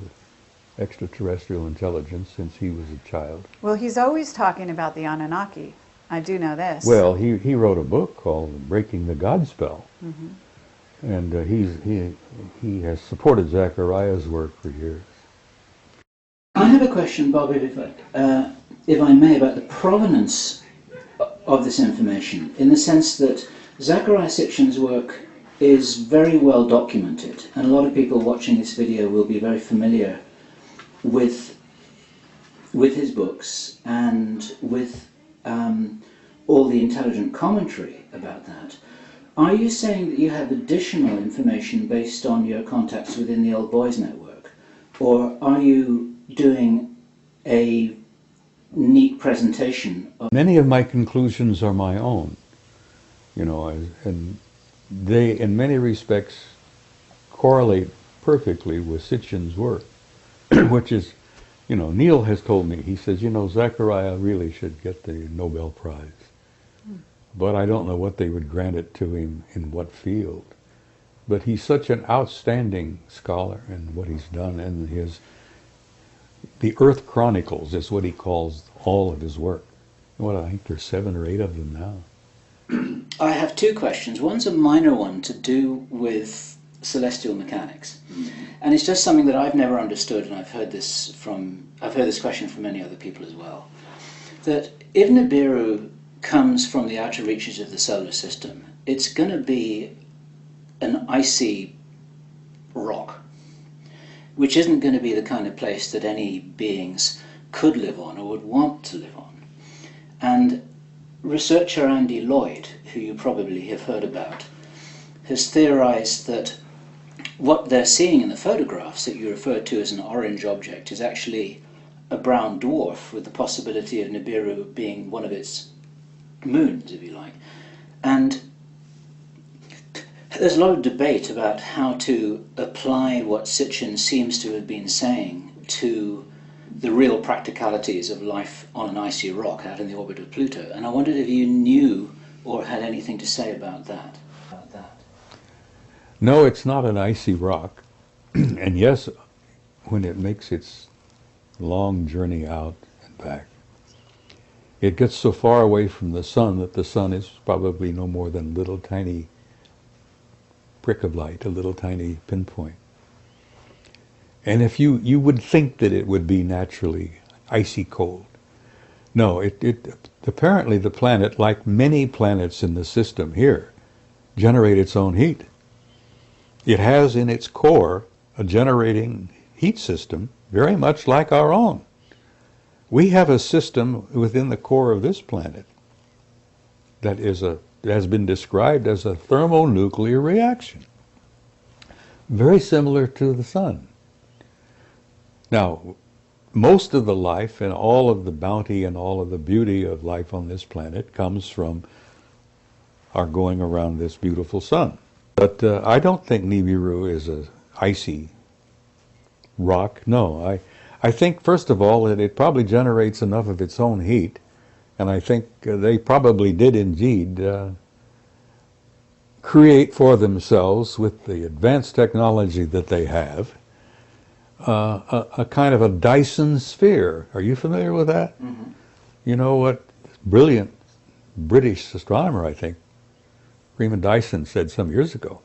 extraterrestrial intelligence since he was a child. Well, he's always talking about the Anunnaki. I do know this. Well, he wrote a book called Breaking the God Spell. And he has supported Zechariah's work for years. I have a question, Bobby, if I may, about the provenance of this information, in the sense that Zechariah Sitchin's work is very well documented, and a lot of people watching this video will be very familiar with his books and with all the intelligent commentary about that. Are you saying that you have additional information based on your contacts within the Old Boys Network, or are you doing a neat presentation of... Many of my conclusions are my own, you know, and they, in many respects, correlate perfectly with Sitchin's work, which is, you know, Neil has told me, he says, you know, Zechariah really should get the Nobel Prize. But I don't know what they would grant it to him in what field. But he's such an outstanding scholar in what he's done, and the Earth Chronicles is what he calls all of his work. What, I think there's 7 or 8 of them now. I have 2 questions. One's a minor one to do with celestial mechanics. And it's just something that I've never understood, and I've heard this question from many other people as well. That if Nibiru comes from the outer reaches of the solar system, it's going to be an icy rock, which isn't going to be the kind of place that any beings could live on or would want to live on. And researcher Andy Lloyd, who you probably have heard about, has theorized that what they're seeing in the photographs that you referred to as an orange object is actually a brown dwarf, with the possibility of Nibiru being one of its moons, if you like. And there's a lot of debate about how to apply what Sitchin seems to have been saying to the real practicalities of life on an icy rock out in the orbit of Pluto. And I wondered if you knew or had anything to say about that. No, it's not an icy rock. And yes, when it makes its long journey out and back, it gets so far away from the sun that the sun is probably no more than a little tiny prick of light, a little tiny pinpoint. And if you would think that it would be naturally icy cold. No, apparently the planet, like many planets in the system here, generate its own heat. It has in its core a generating heat system very much like our own. We have a system within the core of this planet that has been described as a thermonuclear reaction, very similar to the sun. Now, most of the life and all of the bounty and all of the beauty of life on this planet comes from our going around this beautiful sun. But I don't think Nibiru is an icy rock. No, I think, first of all, that it probably generates enough of its own heat, and I think they probably did indeed create for themselves, with the advanced technology that they have, a kind of a Dyson sphere. Are you familiar with that? Mm-hmm. You know what brilliant British astronomer, I think, Freeman Dyson, said some years ago,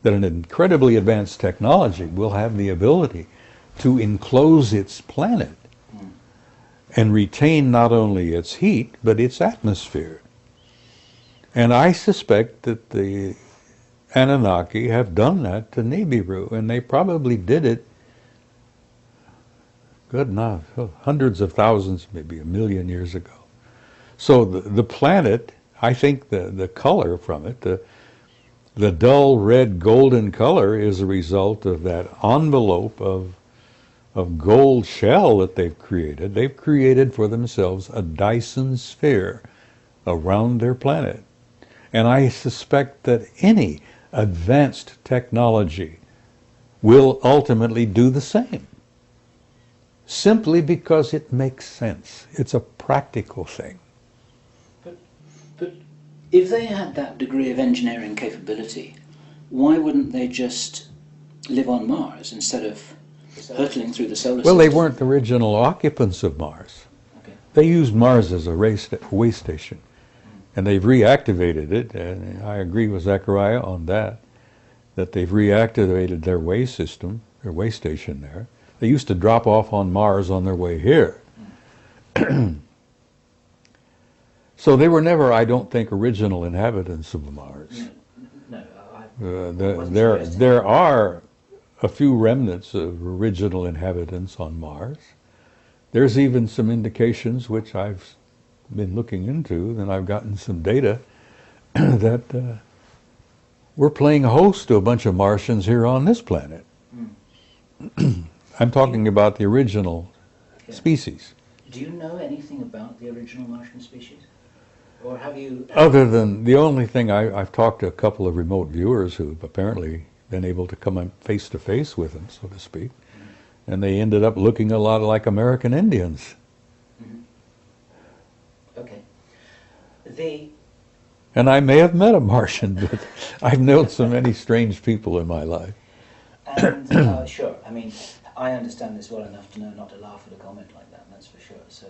that an incredibly advanced technology will have the ability to enclose its planet and retain not only its heat, but its atmosphere. And I suspect that the Anunnaki have done that to Nibiru, and they probably did it, good enough, hundreds of thousands, maybe 1 million years ago. So the planet, I think the color from it, the dull red golden color is a result of that envelope of gold shell that they've created. They've created for themselves a Dyson sphere around their planet. And I suspect that any advanced technology will ultimately do the same, simply because it makes sense. It's a practical thing. But if they had that degree of engineering capability, why wouldn't they just live on Mars instead of hurtling through the solar system? Well, they weren't the original occupants of Mars. Okay. They used Mars as a way station, and they've reactivated it, and I agree with Zechariah on that they've reactivated their way system, their way station there. They used to drop off on Mars on their way here. So they were never, I don't think, original inhabitants of Mars. There are a few remnants of original inhabitants on Mars. There's even some indications, which I've been looking into, and I've gotten some data, that we're playing host to a bunch of Martians here on this planet. I'm talking about the original species. Do you know anything about the original Martian species? Or have you... Other than the only thing, I've talked to a couple of remote viewers who've apparently been able to come face to face with them, so to speak, and they ended up looking a lot like American Indians. Okay. And I may have met a Martian, but I've known so many strange people in my life. And sure, I mean, I understand this well enough to know not to laugh at a comment like that, that's for sure. So,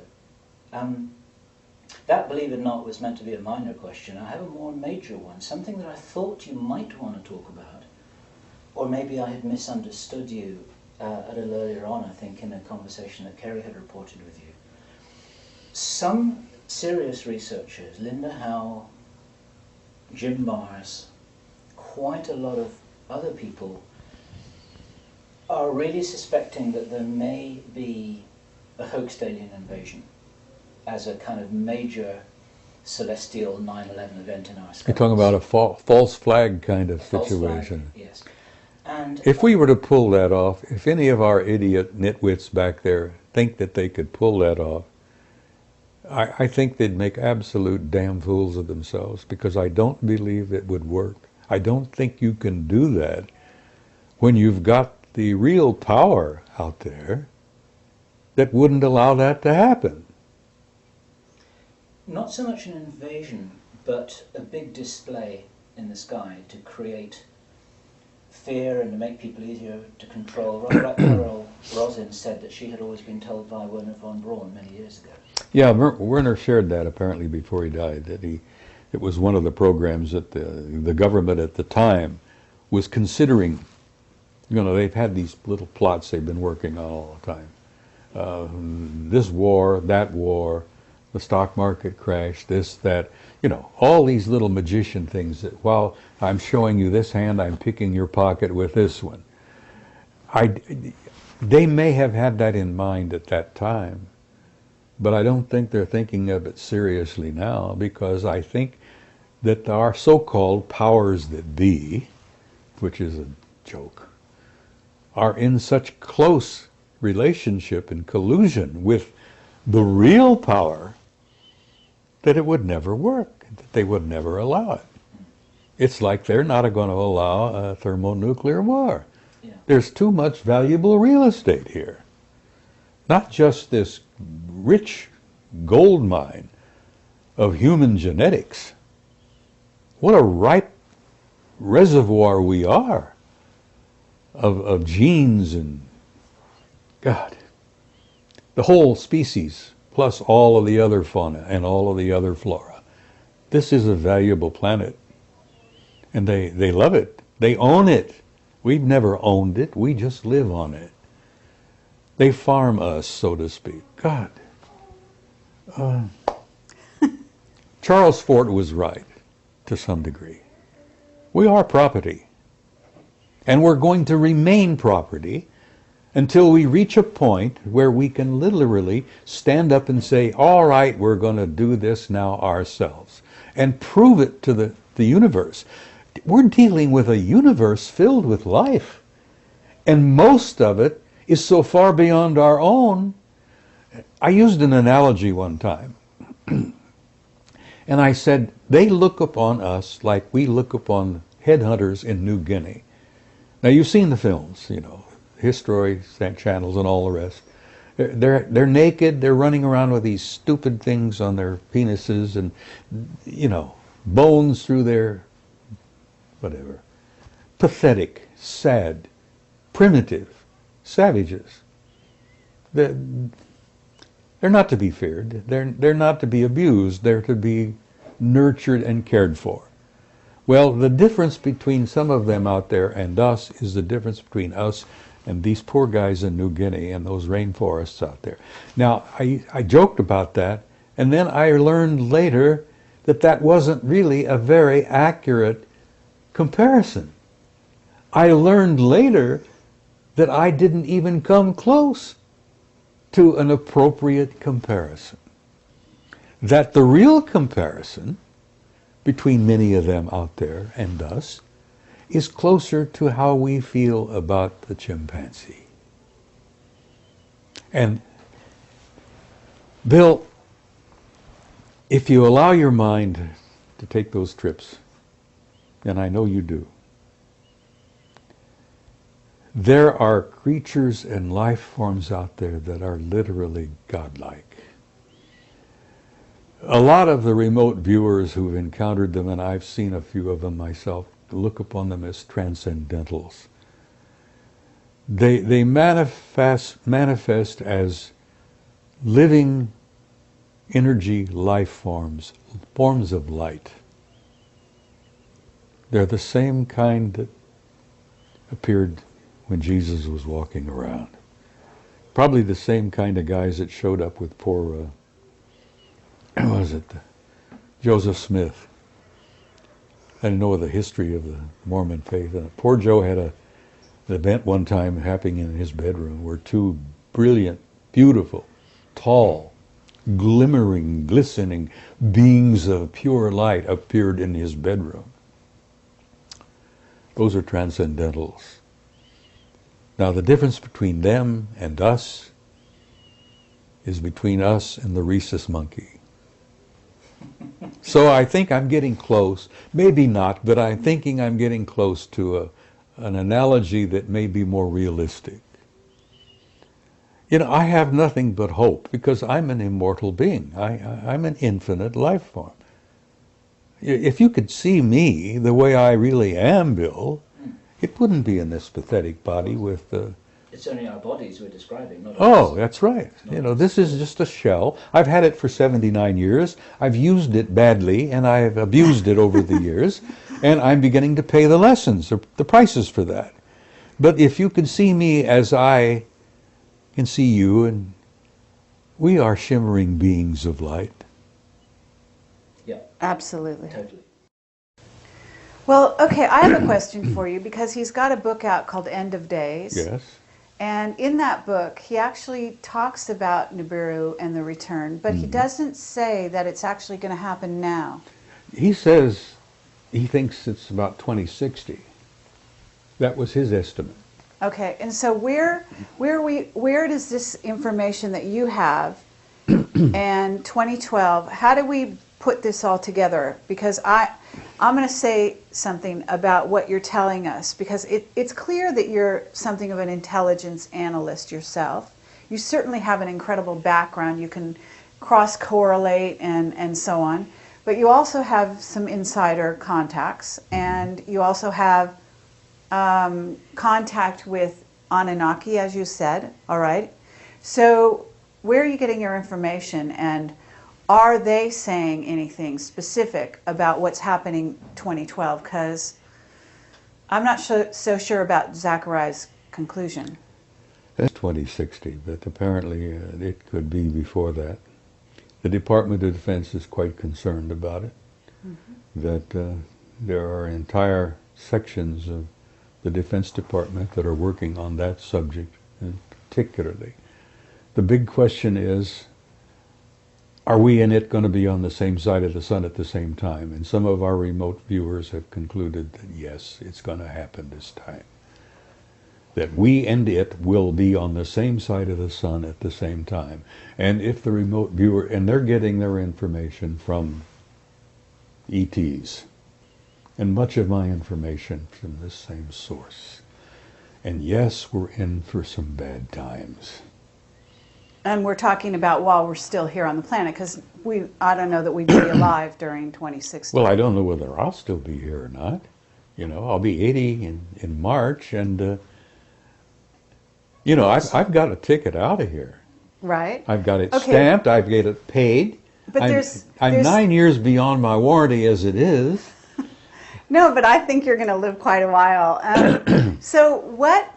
that, believe it or not, was meant to be a minor question. I have a more major one, something that I thought you might want to talk about, or maybe I had misunderstood you a little earlier on, I think, in a conversation that Kerry had reported with you. Some serious researchers, Linda Howe, Jim Mars, quite a lot of other people, are really suspecting that there may be a hoax alien invasion as a kind of major celestial 9/11 event in our skies. You're talking about a false flag kind of situation. Flag, yes. And if we were to pull that off, if any of our idiot nitwits back there think that they could pull that off, I think they'd make absolute damn fools of themselves, because I don't believe it would work. I don't think you can do that when you've got the real power out there that wouldn't allow that to happen. Not so much an invasion, but a big display in the sky to create fear and to make people easier to control. Carol Rosin said that she had always been told by Werner von Braun many years ago. Yeah, Werner shared that apparently before he died, that it was one of the programs that the government at the time was considering. You know, they've had these little plots they've been working on all the time. This war, that war, the stock market crash, this, that, you know, all these little magician things that while I'm showing you this hand, I'm picking your pocket with this one. They may have had that in mind at that time, but I don't think they're thinking of it seriously now, because I think that our so-called powers that be, which is a joke, are in such close relationship and collusion with the real power that it would never work, that they would never allow it. It's like they're not going to allow a thermonuclear war. Yeah. There's too much valuable real estate here. Not just this rich gold mine of human genetics. What a ripe reservoir we are of genes and, God, the whole species, plus all of the other fauna and all of the other flora. This is a valuable planet. And they love it. They own it. We've never owned it. We just live on it. They farm us, so to speak. God. Charles Fort was right, to some degree. We are property. And we're going to remain property until we reach a point where we can literally stand up and say, all right, we're going to do this now ourselves, and prove it to the universe. We're dealing with a universe filled with life, and most of it is so far beyond our own. I used an analogy one time, and I said, they look upon us like we look upon headhunters in New Guinea. Now, you've seen the films, you know, History channels and all the rest. They're naked, they're running around with these stupid things on their penises and, you know, bones through their, whatever. Pathetic, sad, primitive, savages. They're not to be feared. They're not to be abused. They're to be nurtured and cared for. Well, the difference between some of them out there and us is the difference between us and these poor guys in New Guinea and those rainforests out there. Now, I joked about that, and then I learned later that that wasn't really a very accurate comparison. I learned later that I didn't even come close to an appropriate comparison. That the real comparison between many of them out there and us is closer to how we feel about the chimpanzee. And Bill, if you allow your mind to take those trips, and I know you do, there are creatures and life forms out there that are literally godlike. A lot of the remote viewers who've encountered them, and I've seen a few of them myself, look upon them as transcendentals. They manifest as living energy life forms, forms of light. They're the same kind that appeared when Jesus was walking around. Probably the same kind of guys that showed up with poor, Joseph Smith. I didn't know the history of the Mormon faith. Poor Joe had an event one time happening in his bedroom where two brilliant, beautiful, tall, glimmering, glistening beings of pure light appeared in his bedroom. Those are transcendentals. Now, the difference between them and us is between us and the rhesus monkey. So I think I'm getting close, maybe not, but I'm thinking I'm getting close to an analogy that may be more realistic. You know, I have nothing but hope because I'm an immortal being. I'm an infinite life form. If you could see me the way I really am, Bill, it wouldn't be in this pathetic body with the... It's only our bodies we're describing, not Oh, us. that's right. You know, this is just a shell. I've had it for 79 years. I've used it badly, and I've abused it over the years, and I'm beginning to pay the lessons, the prices for that. But if you could see me as I can see you, and we are shimmering beings of light. Yeah. Absolutely. Totally. Well, okay, I have a question for you because he's got a book out called End of Days. Yes. And in that book, he actually talks about Nibiru and the return, but he doesn't say that it's actually going to happen now. He says he thinks it's about 2060. That was his estimate. Okay, and so where does this information that you have and 2012, how do we put this all together? Because I'm going to say something about what you're telling us, because it's clear that you're something of an intelligence analyst yourself. You certainly have an incredible background. You can cross-correlate and so on. But you also have some insider contacts, and you also have contact with Anunnaki, as you said, all right? So where are you getting your information, and are they saying anything specific about what's happening 2012? Because I'm not so sure about Zachariah's conclusion. That's 2060, but apparently it could be before that. The Department of Defense is quite concerned about it, that there are entire sections of the Defense Department that are working on that subject, and particularly. The big question is, are we and it going to be on the same side of the sun at the same time? And some of our remote viewers have concluded that yes, it's going to happen this time. That we and it will be on the same side of the sun at the same time. And if the remote viewer, and they're getting their information from ETs, and much of my information from this same source. And yes, we're in for some bad times. And we're talking about while we're still here on the planet, because I don't know that we'd be alive during 2016. Well, I don't know whether I'll still be here or not. You know, I'll be 80 in March, and you know, I've got a ticket out of here. Right. I've got it stamped. I've got it paid. But I'm 9 years beyond my warranty as it is. No, but I think you're going to live quite a while. So what?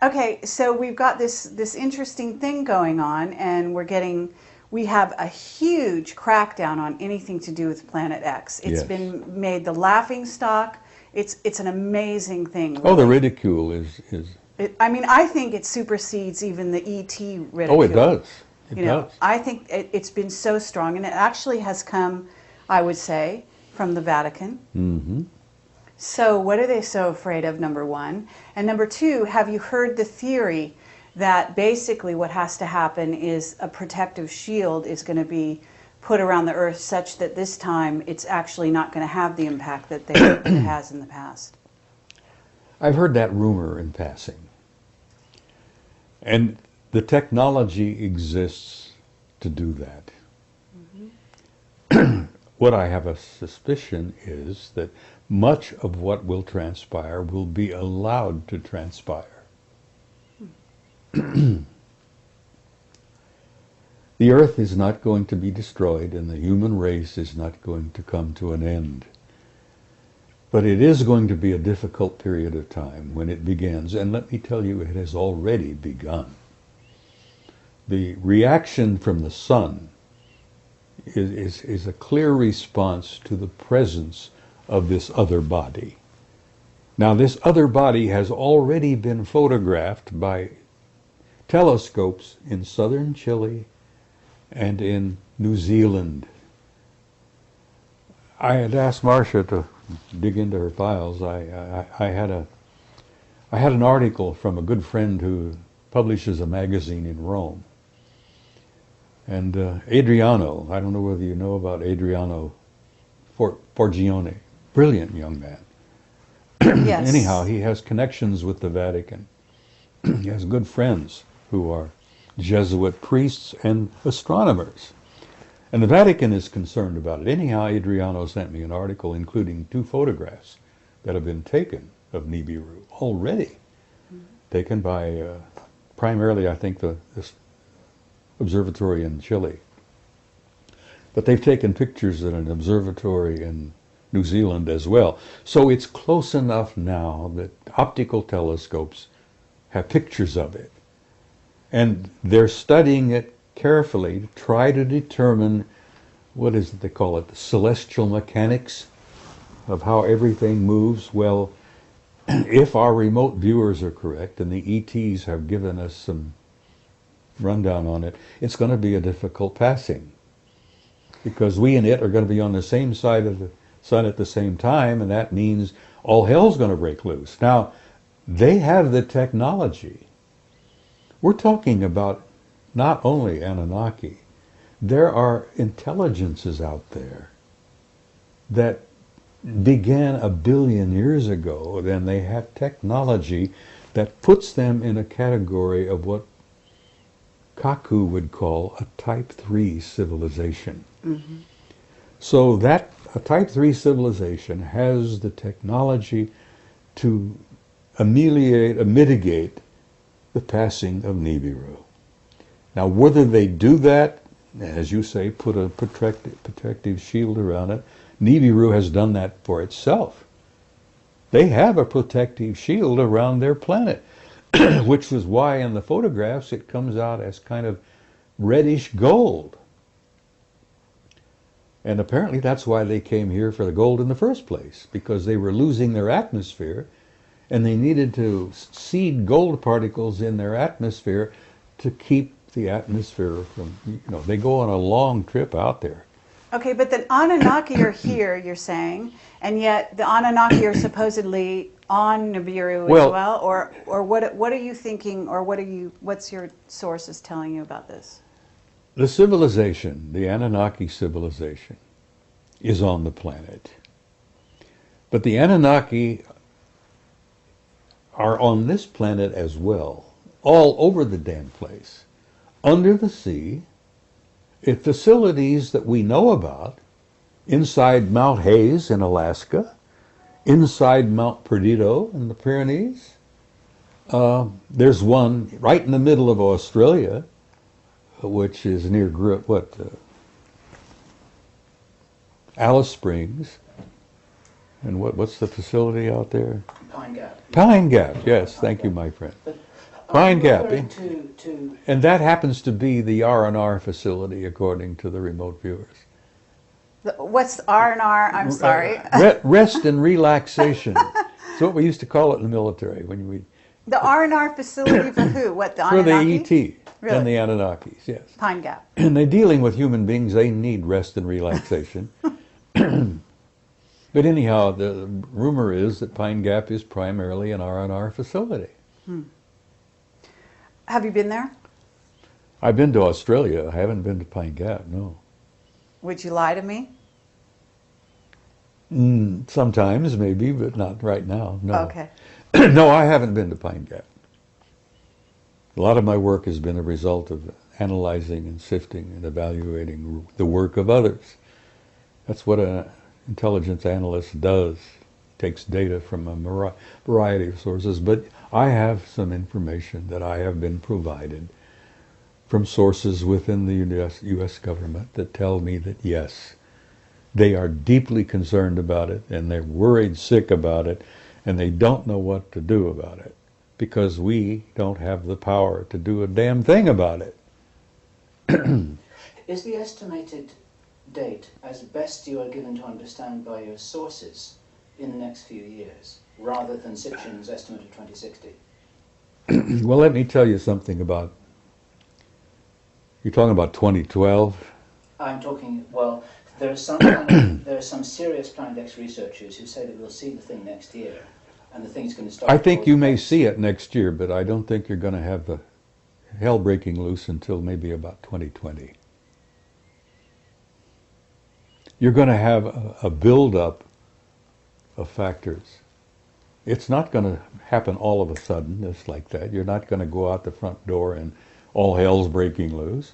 Okay, so we've got this interesting thing going on, and we have a huge crackdown on anything to do with Planet X. It's been made the laughing stock. It's an amazing thing. Really. Oh, the ridicule is. I mean, I think it supersedes even the ET ridicule. Oh, it does. It does. I think it's been so strong, and it actually has come, I would say, from the Vatican. Mm-hmm. So what are they so afraid of, number one? And number two, have you heard the theory that basically what has to happen is a protective shield is going to be put around the Earth such that this time it's actually not going to have the impact that it has in the past? I've heard that rumor in passing. And the technology exists to do that. Mm-hmm. What I have a suspicion is that much of what will transpire will be allowed to transpire. The Earth is not going to be destroyed, and the human race is not going to come to an end. But it is going to be a difficult period of time when it begins, and let me tell you, it has already begun. The reaction from the sun is a clear response to the presence of this other body. Now, this other body has already been photographed by telescopes in southern Chile and in New Zealand. I had asked Marcia to dig into her files. I had an article from a good friend who publishes a magazine in Rome. And Adriano, I don't know whether you know about Adriano Forgione, brilliant young man. Yes. Anyhow, he has connections with the Vatican. He has good friends who are Jesuit priests and astronomers. And the Vatican is concerned about it. Anyhow, Adriano sent me an article including 2 photographs that have been taken of Nibiru already. Taken by primarily, I think, this observatory in Chile. But they've taken pictures at an observatory in New Zealand as well. So it's close enough now that optical telescopes have pictures of it. And they're studying it carefully to try to determine, what is it they call it, the celestial mechanics of how everything moves. Well, if our remote viewers are correct, and the ETs have given us some rundown on it, it's going to be a difficult passing. Because we and it are going to be on the same side of the sun at the same time, and that means all hell's going to break loose. Now, they have the technology. We're talking about not only Anunnaki. There are intelligences out there that began 1 billion years ago, and they have technology that puts them in a category of what Kaku would call a Type 3 civilization. Mm-hmm. So that a Type 3 civilization has the technology to mitigate the passing of Nibiru. Now, whether they do that, as you say, put a protective shield around it, Nibiru has done that for itself. They have a protective shield around their planet, which is why in the photographs it comes out as kind of reddish gold. And apparently that's why they came here for the gold in the first place, because they were losing their atmosphere, and they needed to seed gold particles in their atmosphere to keep the atmosphere from, they go on a long trip out there. Okay, but the Anunnaki are here, you're saying, and yet the Anunnaki are supposedly on Nibiru as well, or what are you thinking, or what's your sources telling you about this? The civilization, the Anunnaki civilization, is on the planet. But the Anunnaki are on this planet as well, all over the damn place, under the sea, at facilities that we know about, inside Mount Hayes in Alaska, inside Mount Perdido in the Pyrenees. There's one right in the middle of Australia, which is near Alice Springs. And what's the facility out there? Pine Gap. Pine Gap, yes. Thank you, my friend. Pine Gap. And that happens to be the R&R facility, according to the remote viewers. What's R&R? I'm sorry. Rest and relaxation. That's what we used to call it in the military. The R&R facility for who? What, the Anunnaki? For the ET Really? and the Anunnakis, yes. Pine Gap. And they're dealing with human beings. They need rest and relaxation. But anyhow, the rumor is that Pine Gap is primarily an R&R facility. Have you been there? I've been to Australia. I haven't been to Pine Gap, no. Would you lie to me? Sometimes, maybe, but not right now, no. Okay. No, I haven't been to Pine Gap. A lot of my work has been a result of analyzing and sifting and evaluating the work of others. That's what an intelligence analyst does. Takes data from a variety of sources, but I have some information that I have been provided from sources within the U.S. government that tell me that yes, they are deeply concerned about it, and they're worried sick about it, and they don't know what to do about it, because we don't have the power to do a damn thing about it. Is the estimated date, as best you are given to understand by your sources, in the next few years, rather than Sitchin's estimate of 2060? Well, let me tell you something about, you're talking about 2012? I'm talking, well, there are some serious Planet X researchers who say that we'll see the thing next year, and the thing's going to start. I think you may see it next year, but I don't think you're going to have the hell breaking loose until maybe about 2020. You're going to have a build-up of factors. It's not going to happen all of a sudden, just like that. You're not going to go out the front door and all hell's breaking loose.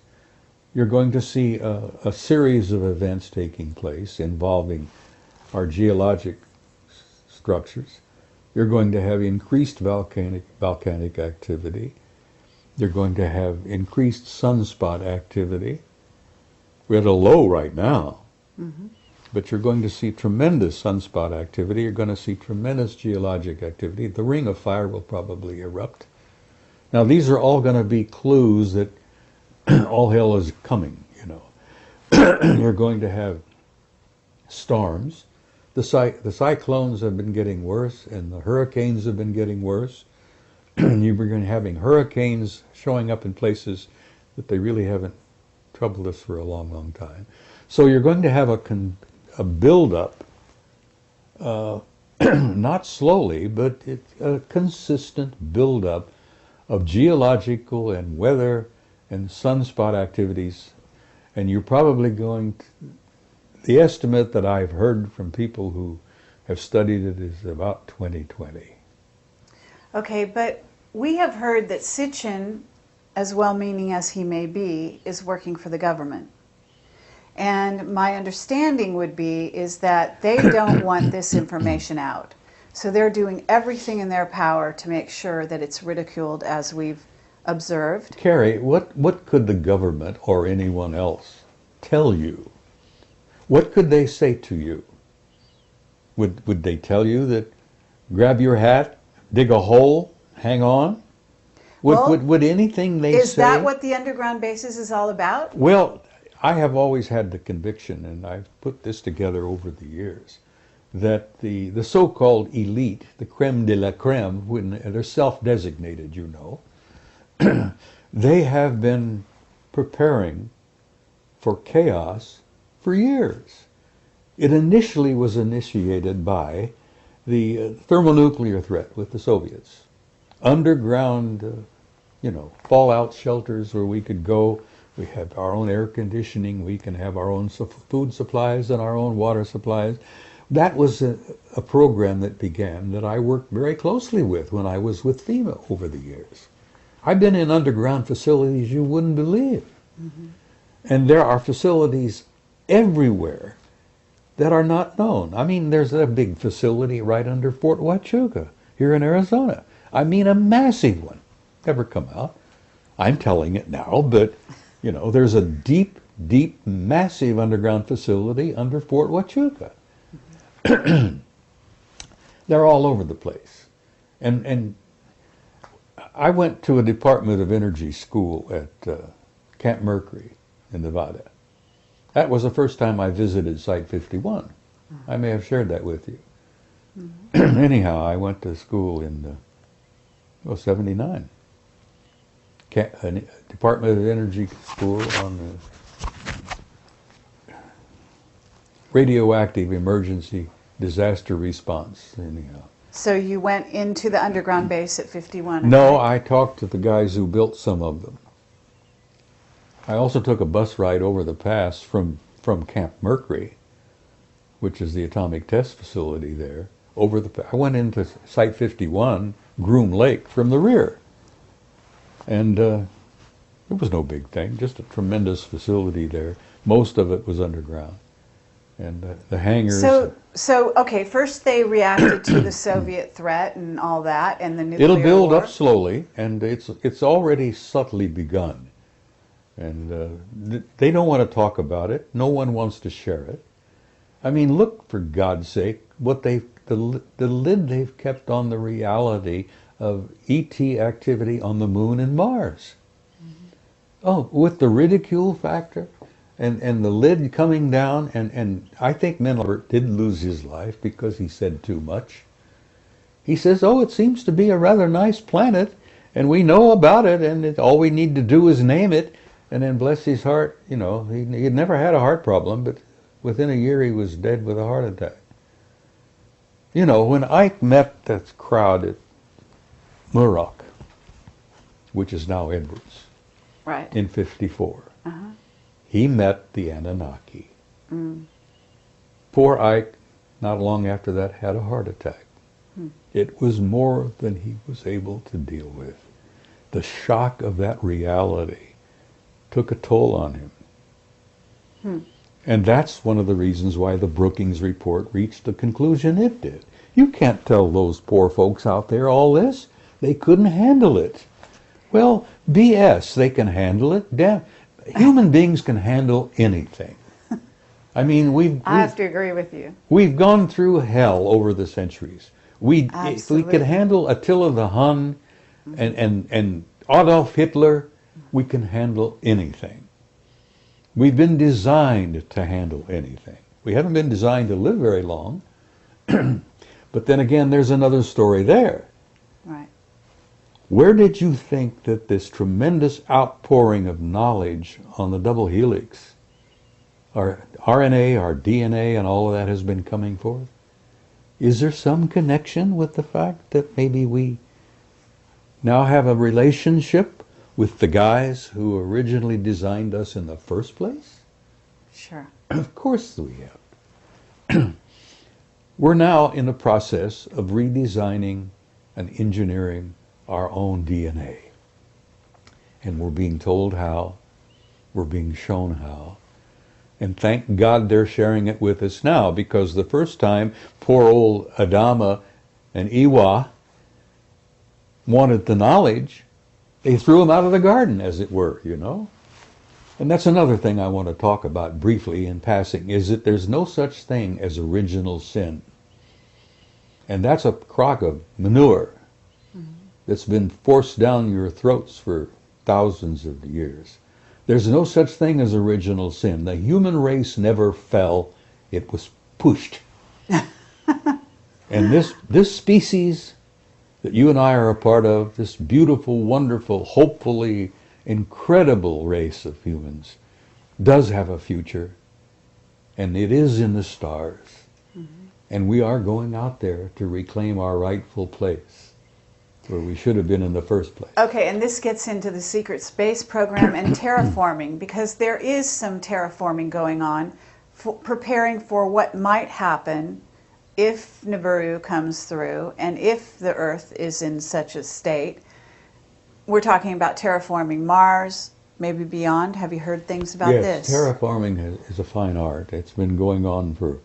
You're going to see a series of events taking place involving our geologic structures. You're going to have increased volcanic activity. You're going to have increased sunspot activity. We're at a low right now. Mm-hmm. But you're going to see tremendous sunspot activity. You're going to see tremendous geologic activity. The ring of fire will probably erupt. Now, these are all going to be clues that all hell is coming, You're going to have storms. The cyclones have been getting worse, and the hurricanes have been getting worse. You're going to be having hurricanes showing up in places that they really haven't troubled us for a long, long time. So you're going to have a build-up, not slowly, but a consistent build-up of geological and weather and sunspot activities. And you're probably going to, the estimate that I've heard from people who have studied it is about 2020. Okay, but we have heard that Sitchin, as well-meaning as he may be, is working for the government. And my understanding would be is that they don't want this information out. So they're doing everything in their power to make sure that it's ridiculed, as we've observed. Carrie, what could the government or anyone else tell you? What could they say to you? Would they tell you that grab your hat, dig a hole, hang on? Would anything they say? Is that what the underground bases is all about? Well, I have always had the conviction, and I've put this together over the years, that the so-called elite, the creme de la creme, when they're self-designated, They have been preparing for chaos for years. It initially was initiated by the thermonuclear threat with the Soviets. Underground, fallout shelters where we could go. We have our own air conditioning. We can have our own food supplies and our own water supplies. That was a program that began that I worked very closely with when I was with FEMA over the years. I've been in underground facilities you wouldn't believe. Mm-hmm. And there are facilities everywhere that are not known. I mean, there's a big facility right under Fort Huachuca here in Arizona. I mean, a massive one. Never come out. I'm telling it now, but, there's a deep, massive underground facility under Fort Huachuca. They're all over the place. And I went to a Department of Energy school at Camp Mercury in Nevada. That was the first time I visited Site 51. I may have shared that with you. Mm-hmm. Anyhow, I went to school in 79. Department of Energy school on radioactive emergency disaster response. Anyhow. So you went into the underground base at 51? No, I talked to the guys who built some of them. I also took a bus ride over the pass from Camp Mercury, which is the atomic test facility there. I went into Site 51, Groom Lake, from the rear. And it was no big thing, just a tremendous facility there. Most of it was underground. And the hangars... So, okay, first they reacted to the Soviet threat and all that, and the nuclear It'll build war. up slowly, and it's already subtly begun. And they don't want to talk about it. No one wants to share it. I mean, look, for God's sake, the lid they've kept on the reality of ET activity on the moon and Mars. Mm-hmm. Oh, with the ridicule factor and the lid coming down, and I think Mendelbert did lose his life because he said too much. He says, it seems to be a rather nice planet, and we know about it, and all we need to do is name it. And then, bless his heart, he had never had a heart problem, but within a year he was dead with a heart attack. When Ike met that crowd at Muroc, which is now Edwards, right, in 54, he met the Anunnaki. Mm. Poor Ike, not long after that, had a heart attack. It was more than he was able to deal with. The shock of that reality took a toll on him. And that's one of the reasons why the Brookings report reached the conclusion it did. You can't tell those poor folks out there all this. They couldn't handle it. Well, BS, they can handle it. Damn, human beings can handle anything. I mean, I have to agree with you. We've gone through hell over the centuries. If we could handle Attila the Hun and Adolf Hitler, we can handle anything. We've been designed to handle anything. We haven't been designed to live very long. But then again, there's another story there. Right. Where did you think that this tremendous outpouring of knowledge on the double helix, our RNA, our DNA, and all of that has been coming forth? Is there some connection with the fact that maybe we now have a relationship with the guys who originally designed us in the first place? Sure. Of course we have. We're now in the process of redesigning and engineering our own DNA. And we're being told how, we're being shown how. And thank God they're sharing it with us now, because the first time poor old Adama and Iwa wanted the knowledge, they threw him out of the garden, as it were, And that's another thing I want to talk about briefly in passing, is that there's no such thing as original sin. And that's a crock of manure that's been forced down your throats for thousands of years. There's no such thing as original sin. The human race never fell, it was pushed. And this species that you and I are a part of, this beautiful, wonderful, hopefully incredible race of humans does have a future, and it is in the stars. And we are going out there to reclaim our rightful place, where we should have been in the first place. Okay, and this gets into the secret space program and terraforming, because there is some terraforming going on, preparing for what might happen if Nibiru comes through and if the Earth is in such a state. We're talking about terraforming Mars, maybe beyond. Have you heard things about this? Yes, terraforming is a fine art. It's been going on for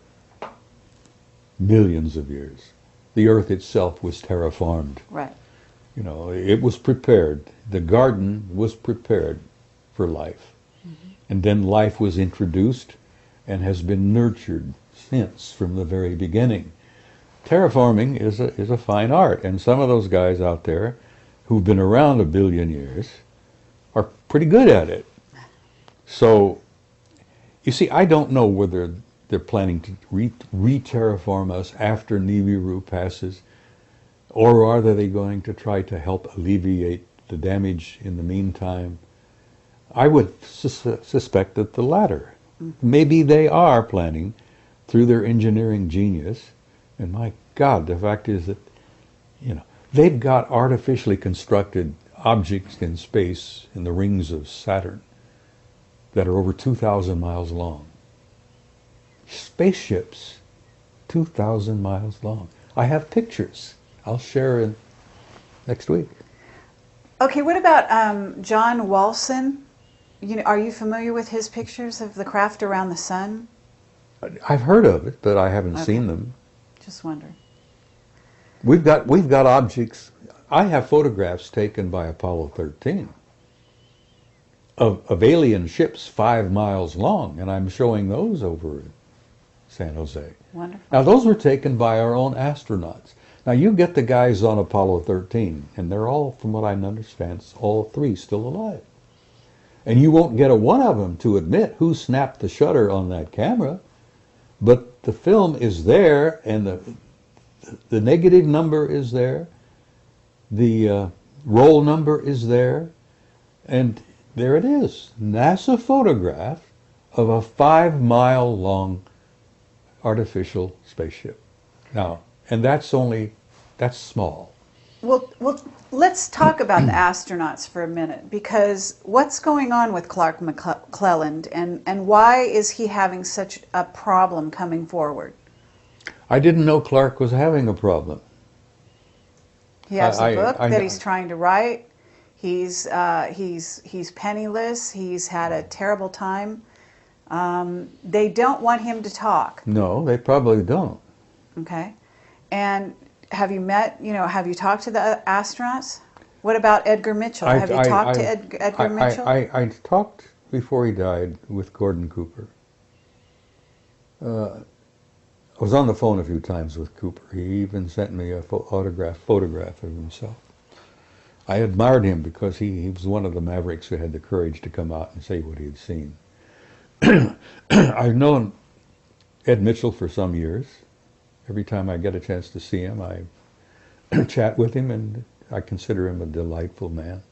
millions of years. The Earth itself was terraformed. Right. You know, it was prepared. The garden was prepared for life. And then life was introduced and has been nurtured since, from the very beginning. Terraforming is a fine art, and some of those guys out there who've been around a billion years are pretty good at it. So, you see, I don't know whether they're planning to re-terraform us after Nibiru passes, or are they going to try to help alleviate the damage in the meantime? I would suspect that the latter. Maybe they are planning, through their engineering genius, and my God, the fact is that, you know, they've got artificially constructed objects in space in the rings of Saturn that are over 2,000 miles long. Spaceships, 2,000 miles long. I have pictures. I'll share in next week. Okay, what about John Walson? You know, are you familiar with his pictures of the craft around the sun? I've heard of it, but I haven't seen them. Just wondering. We've got objects. I have photographs taken by Apollo 13 of alien ships 5 miles long, and I'm showing those over in San Jose. Wonderful. Now, those were taken by our own astronauts. Now, you get the guys on Apollo 13, and they're all, from what I understand, all three still alive. And you won't get a one of them to admit who snapped the shutter on that camera, but the film is there, and the negative number is there, the roll number is there, and there it is. NASA photograph of a 5-mile long artificial spaceship. Now, and that's small. Well, let's talk about the astronauts for a minute, because what's going on with Clark McClelland, and why is he having such a problem coming forward? I didn't know Clark was having a problem. He has a book that he's trying to write. He's penniless. He's had a terrible time. They don't want him to talk. No, they probably don't. Okay. And have you talked to the astronauts? What about Edgar Mitchell? Have you talked to Edgar Mitchell? I talked before he died with Gordon Cooper. I was on the phone a few times with Cooper. He even sent me a photograph of himself. I admired him because he was one of the mavericks who had the courage to come out and say what he had seen. I've known Ed Mitchell for some years. Every time I get a chance to see him, I chat with him, and I consider him a delightful man.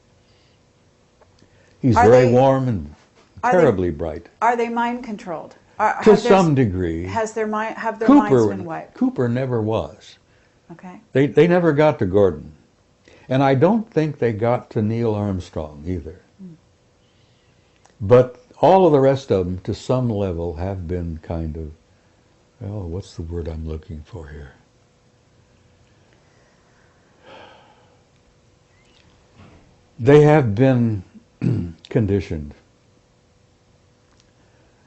He's very warm and terribly bright. Are they mind controlled? To some degree. Have their minds been wiped? Cooper never was. Okay. They never got to Gordon. And I don't think they got to Neil Armstrong either. But all of the rest of them, to some level, have been kind of, well, what's the word I'm looking for here? They have been conditioned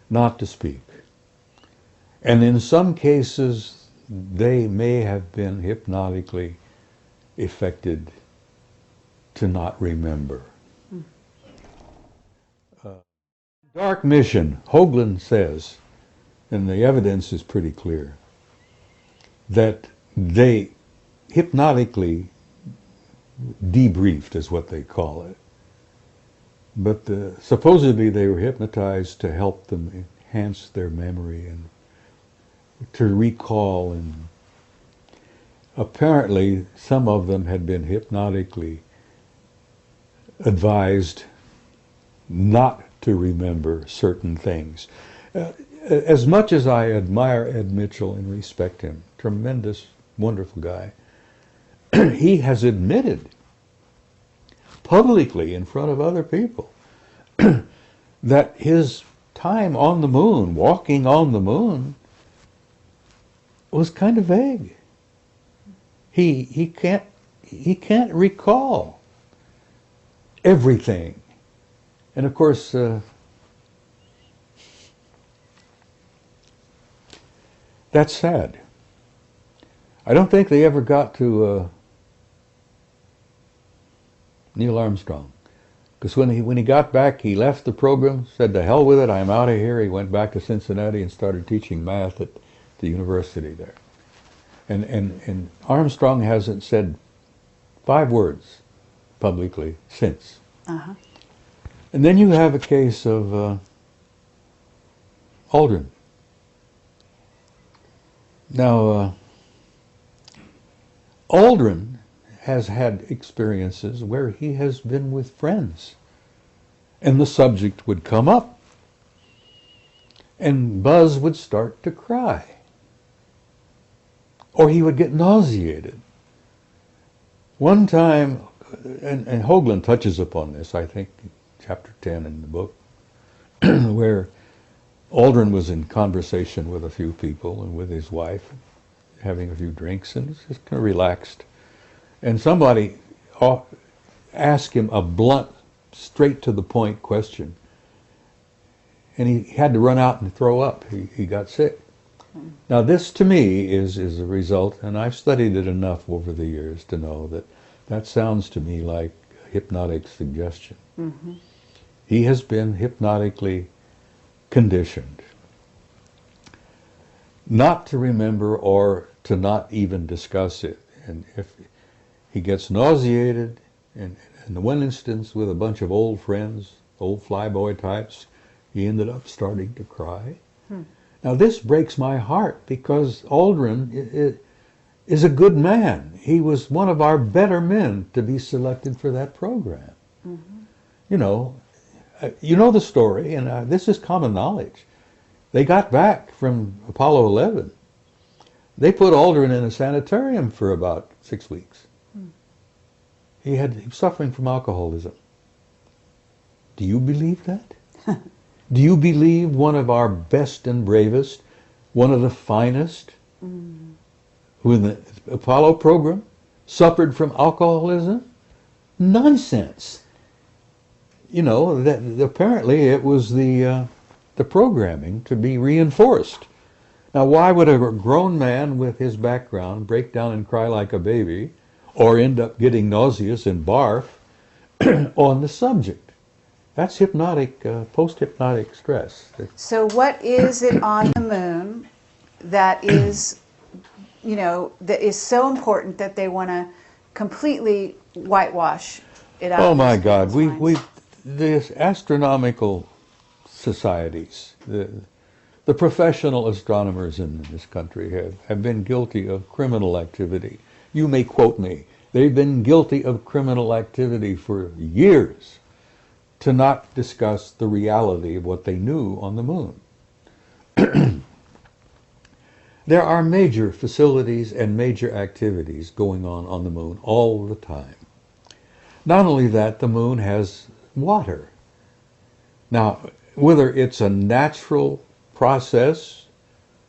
not to speak. And in some cases, they may have been hypnotically affected to not remember. Dark mission, Hoagland says, and the evidence is pretty clear, that they hypnotically debriefed, is what they call it. But supposedly they were hypnotized to help them enhance their memory and to recall, and apparently some of them had been hypnotically advised not to remember certain things. As much as I admire Ed Mitchell and respect him, tremendous, wonderful guy, he has admitted publicly in front of other people that his time on the moon, walking on the moon, was kind of vague. He can't recall everything. And of course, that's sad. I don't think they ever got to Neil Armstrong. Because when he got back, he left the program, said, "To hell with it, I'm out of here." He went back to Cincinnati and started teaching math at the university there. And Armstrong hasn't said 5 words publicly since. Uh-huh. And then you have a case of Aldrin. Now, Aldrin has had experiences where he has been with friends, and the subject would come up, and Buzz would start to cry, or he would get nauseated. One time, and Hoagland touches upon this, I think, chapter 10 in the book, where Aldrin was in conversation with a few people and with his wife, having a few drinks, and it's just kind of relaxed. And somebody asked him a blunt, straight to the point question, and he had to run out and throw up. He got sick. Now this to me is a result, and I've studied it enough over the years to know that sounds to me like hypnotic suggestion. Mm-hmm. He has been hypnotically conditioned not to remember or to not even discuss it. And if he gets nauseated, and in one instance with a bunch of old friends, old flyboy types, he ended up starting to cry. Now this breaks my heart, because Aldrin is a good man. He was one of our better men to be selected for that program. Mm-hmm. You know the story, and this is common knowledge. They got back from Apollo 11. They put Aldrin in a sanitarium for about 6 weeks. He was suffering from alcoholism. Do you believe that? Do you believe one of our best and bravest, one of the finest, who in the Apollo program suffered from alcoholism? Nonsense. You know, that apparently it was the programming to be reinforced. Now, why would a grown man with his background break down and cry like a baby, or end up getting nauseous and barf on the subject? That's hypnotic, post-hypnotic stress. So what is it on the moon that is, that is so important that they want to completely whitewash it out? Oh my God, these astronomical societies, the professional astronomers in this country have been guilty of criminal activity. You may quote me. They've been guilty of criminal activity for years to not discuss the reality of what they knew on the moon. There are major facilities and major activities going on the moon all the time. Not only that, the moon has water. Now, whether it's a natural process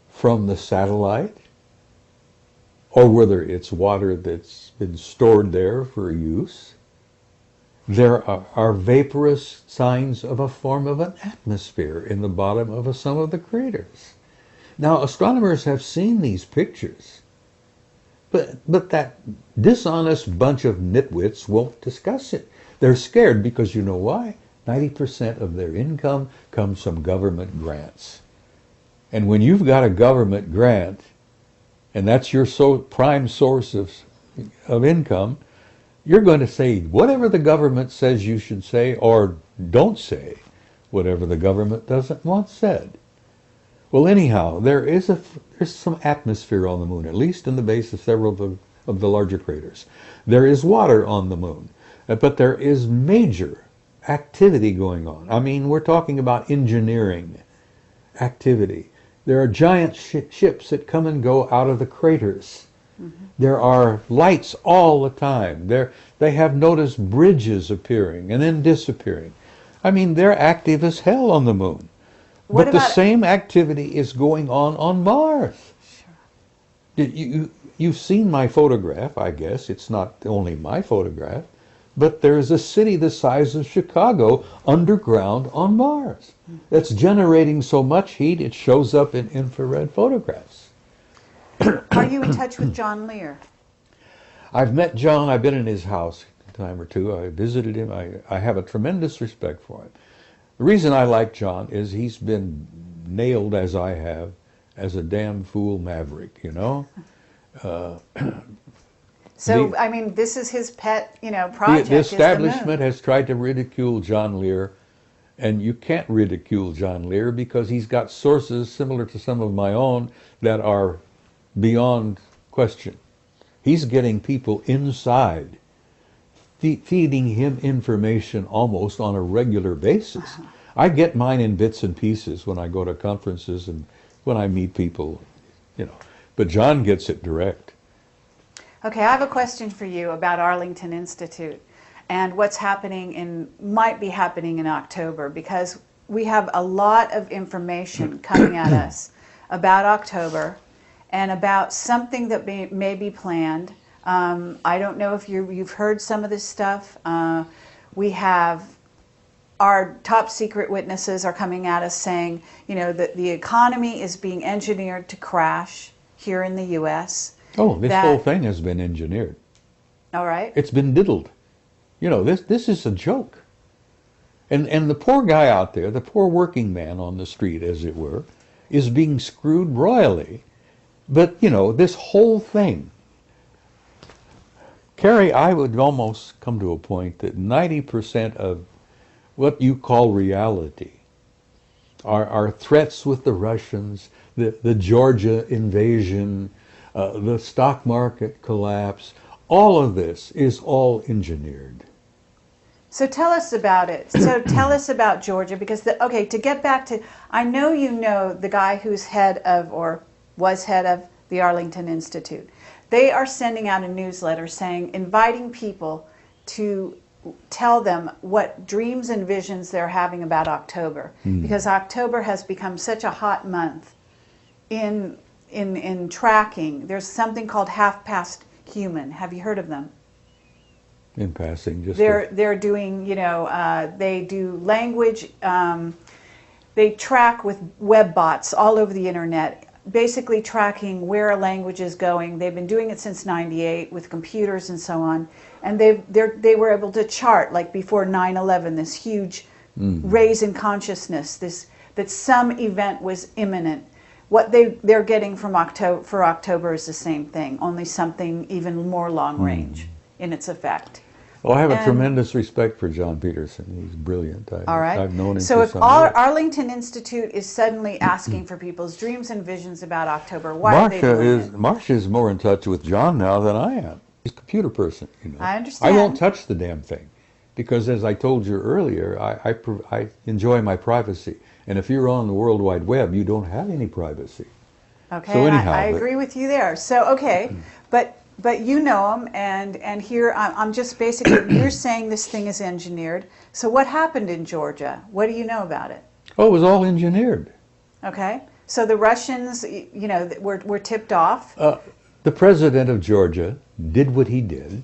from the satellite, or whether it's water that's been stored there for use, there are vaporous signs of a form of an atmosphere in the bottom of some of the craters. Now, astronomers have seen these pictures, but that dishonest bunch of nitwits won't discuss it. They're scared because you know why? 90% of their income comes from government grants. And when you've got a government grant, and that's your prime source of income, you're going to say whatever the government says you should say, or don't say whatever the government doesn't want said. Well, anyhow, there's some atmosphere on the moon, at least in the base of several of the larger craters. There is water on the moon, but there is major activity going on. I mean, we're talking about engineering activity. There are giant ships that come and go out of the craters. There are lights all the time. They have noticed bridges appearing and then disappearing. I mean, they're active as hell on the moon. But the same activity is going on Mars. Sure. You've seen my photograph, I guess. It's not only my photograph. But there's a city the size of Chicago underground on Mars that's generating so much heat it shows up in infrared photographs. Are you in touch with John Lear? I've met John. I've been in his house a time or two. I visited him. I have a tremendous respect for him. The reason I like John is he's been nailed, as I have, as a damn fool maverick, you know? So, I mean, this is his pet, project. The establishment has tried to ridicule John Lear, and you can't ridicule John Lear because he's got sources similar to some of my own that are beyond question. He's getting people inside, feeding him information almost on a regular basis. I get mine in bits and pieces when I go to conferences and when I meet people, but John gets it direct. Okay, I have a question for you about Arlington Institute and what's might be happening in October, because we have a lot of information coming at us about October and about something that may be planned. I don't know if you've heard some of this stuff. We have our top secret witnesses are coming at us saying, that the economy is being engineered to crash here in the U.S. Oh, this whole thing has been engineered. All right. It's been diddled. This is a joke. And the poor guy out there, the poor working man on the street, as it were, is being screwed royally. But, this whole thing, Carrie, I would almost come to a point that 90% of what you call reality are threats with the Russians, the Georgia invasion, the stock market collapse. All of this is all engineered. So tell us about it. So tell us about Georgia, because, to get back to, I know the guy who's head of, or was head of, the Arlington Institute. They are sending out a newsletter inviting people to tell them what dreams and visions they're having about October, because October has become such a hot month in tracking. There's something called half past human. Have you heard of them? In passing, just they're doing, they do language. They track with web bots all over the internet, basically tracking where a language is going. They've been doing it since '98 with computers and so on, and they were able to chart, like before 9/11, this huge raise in consciousness, that some event was imminent. What they're getting for October is the same thing, only something even more long range in its effect. Well, I have a tremendous respect for John Peterson. He's brilliant. All right. I've known him so for if some years. Arlington Institute is suddenly asking for people's dreams and visions about October, why are they doing it? Marcia is more in touch with John now than I am. He's a computer person, I understand. I won't touch the damn thing because, as I told you earlier, I enjoy my privacy. And if you're on the World Wide Web, you don't have any privacy. Okay, so anyhow, I agree with you there. So, okay, but you know him, and here I'm just basically, you're saying this thing is engineered. So what happened in Georgia? What do you know about it? Oh, it was all engineered. Okay, so the Russians, were tipped off? The president of Georgia did what he did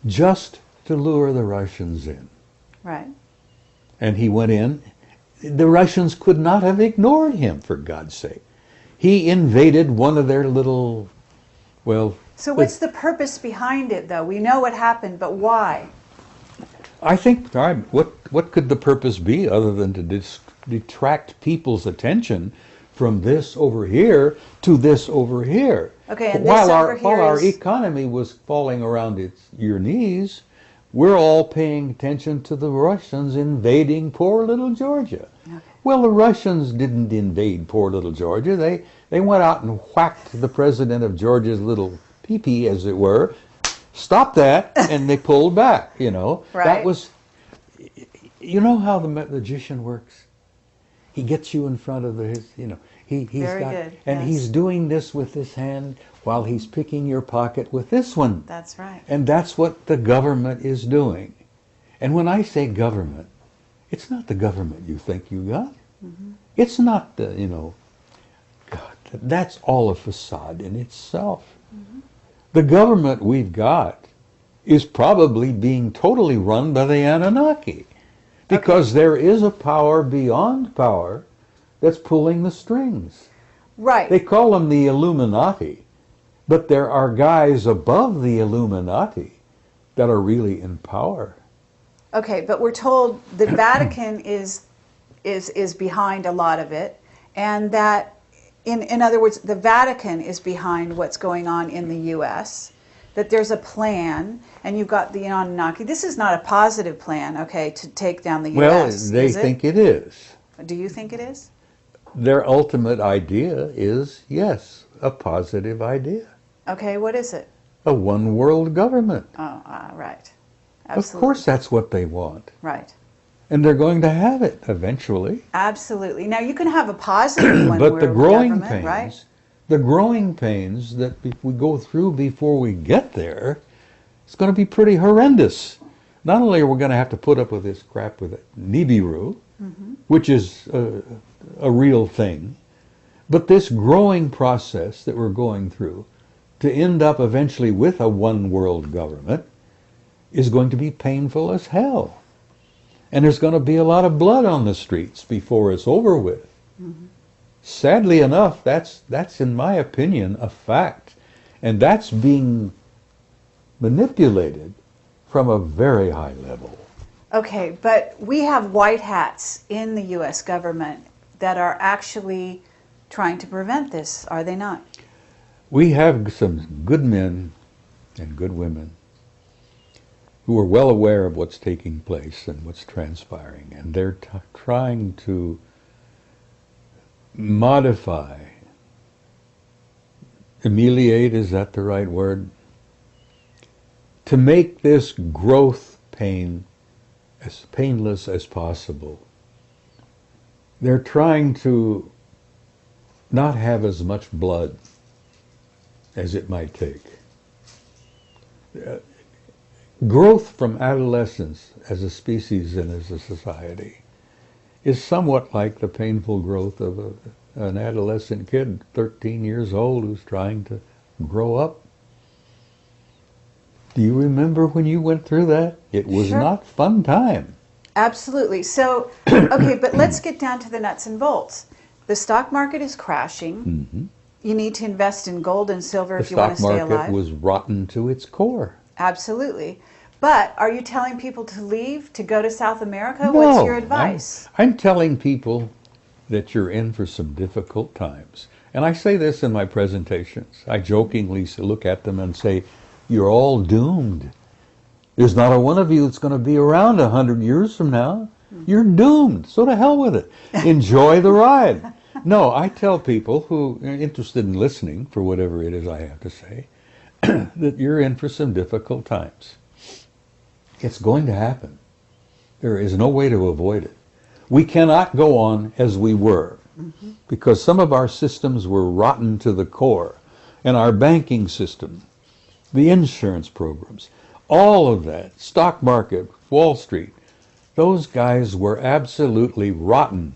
just to lure the Russians in. Right. And he went in. The Russians could not have ignored him, for God's sake. He invaded one of their little, So what's the purpose behind it, though? We know what happened, but why? I think, what could the purpose be other than to detract people's attention from this over here to this over here? Okay, and while this our economy was falling around your knees, we're all paying attention to the Russians invading poor little Georgia. Okay. Well, the Russians didn't invade poor little Georgia. They went out and whacked the president of Georgia's little pee-pee, as it were, stopped that, and they pulled back, Right. That was, You know how the magician works? He gets you in front of his, he's Very got, good, and yes. he's doing this with this hand while he's picking your pocket with this one. That's right. And that's what the government is doing. And when I say government, it's not the government you think you got. Mm-hmm. It's not the, God, that's all a facade in itself. Mm-hmm. The government we've got is probably being totally run by the Anunnaki. Because there is a power beyond power that's pulling the strings. Right. They call them the Illuminati, but there are guys above the Illuminati that are really in power. Okay, but we're told the Vatican is behind a lot of it, and that, in other words, the Vatican is behind what's going on in the U.S., that there's a plan, and you've got the Anunnaki. This is not a positive plan, okay, to take down the U.S., Well, they think it is. Do you think it is? Their ultimate idea is, yes, a positive idea. Okay, what is it? A one-world government. Oh, right. Absolutely. Of course that's what they want. Right. And they're going to have it eventually. Absolutely. Now, you can have a positive one But the where growing government, pains, right? the growing pains that we go through before we get there, it's going to be pretty horrendous. Not only are we going to have to put up with this crap with Nibiru, which is a real thing, but this growing process that we're going through to end up eventually with a one-world government is going to be painful as hell. And there's going to be a lot of blood on the streets before it's over with. Sadly enough, that's in my opinion a fact, and that's being manipulated from a very high level. Okay, but we have white hats in the U.S. government that are actually trying to prevent this, are they not? We have some good men and good women who are well aware of what's taking place and what's transpiring, and they're trying to modify, ameliorate, is that the right word? To make this growth pain as painless as possible. They're trying to not have as much blood as it might take. Growth from adolescence as a species and as a society is somewhat like the painful growth of an adolescent kid, 13 years old, who's trying to grow up. Do you remember when you went through that? It was Sure. not fun time. Absolutely. So, okay, but let's get down to the nuts and bolts. The stock market is crashing. You need to invest in gold and silver The if you want stock to stay market alive. was rotten to its core. Absolutely. But are you telling people to leave, to go to South America? What's your advice? I'm telling people that you're in for some difficult times. And I say this in my presentations. I jokingly look at them and say, you're all doomed. There's not a one of you that's going to be around 100 years from now. You're doomed. So to hell with it. Enjoy the ride. No, I tell people who are interested in listening for whatever it is I have to say, that you're in for some difficult times. It's going to happen. There is no way to avoid it. We cannot go on as we were, because some of our systems were rotten to the core, and our banking system, the insurance programs, all of that, stock market, Wall Street, those guys were absolutely rotten.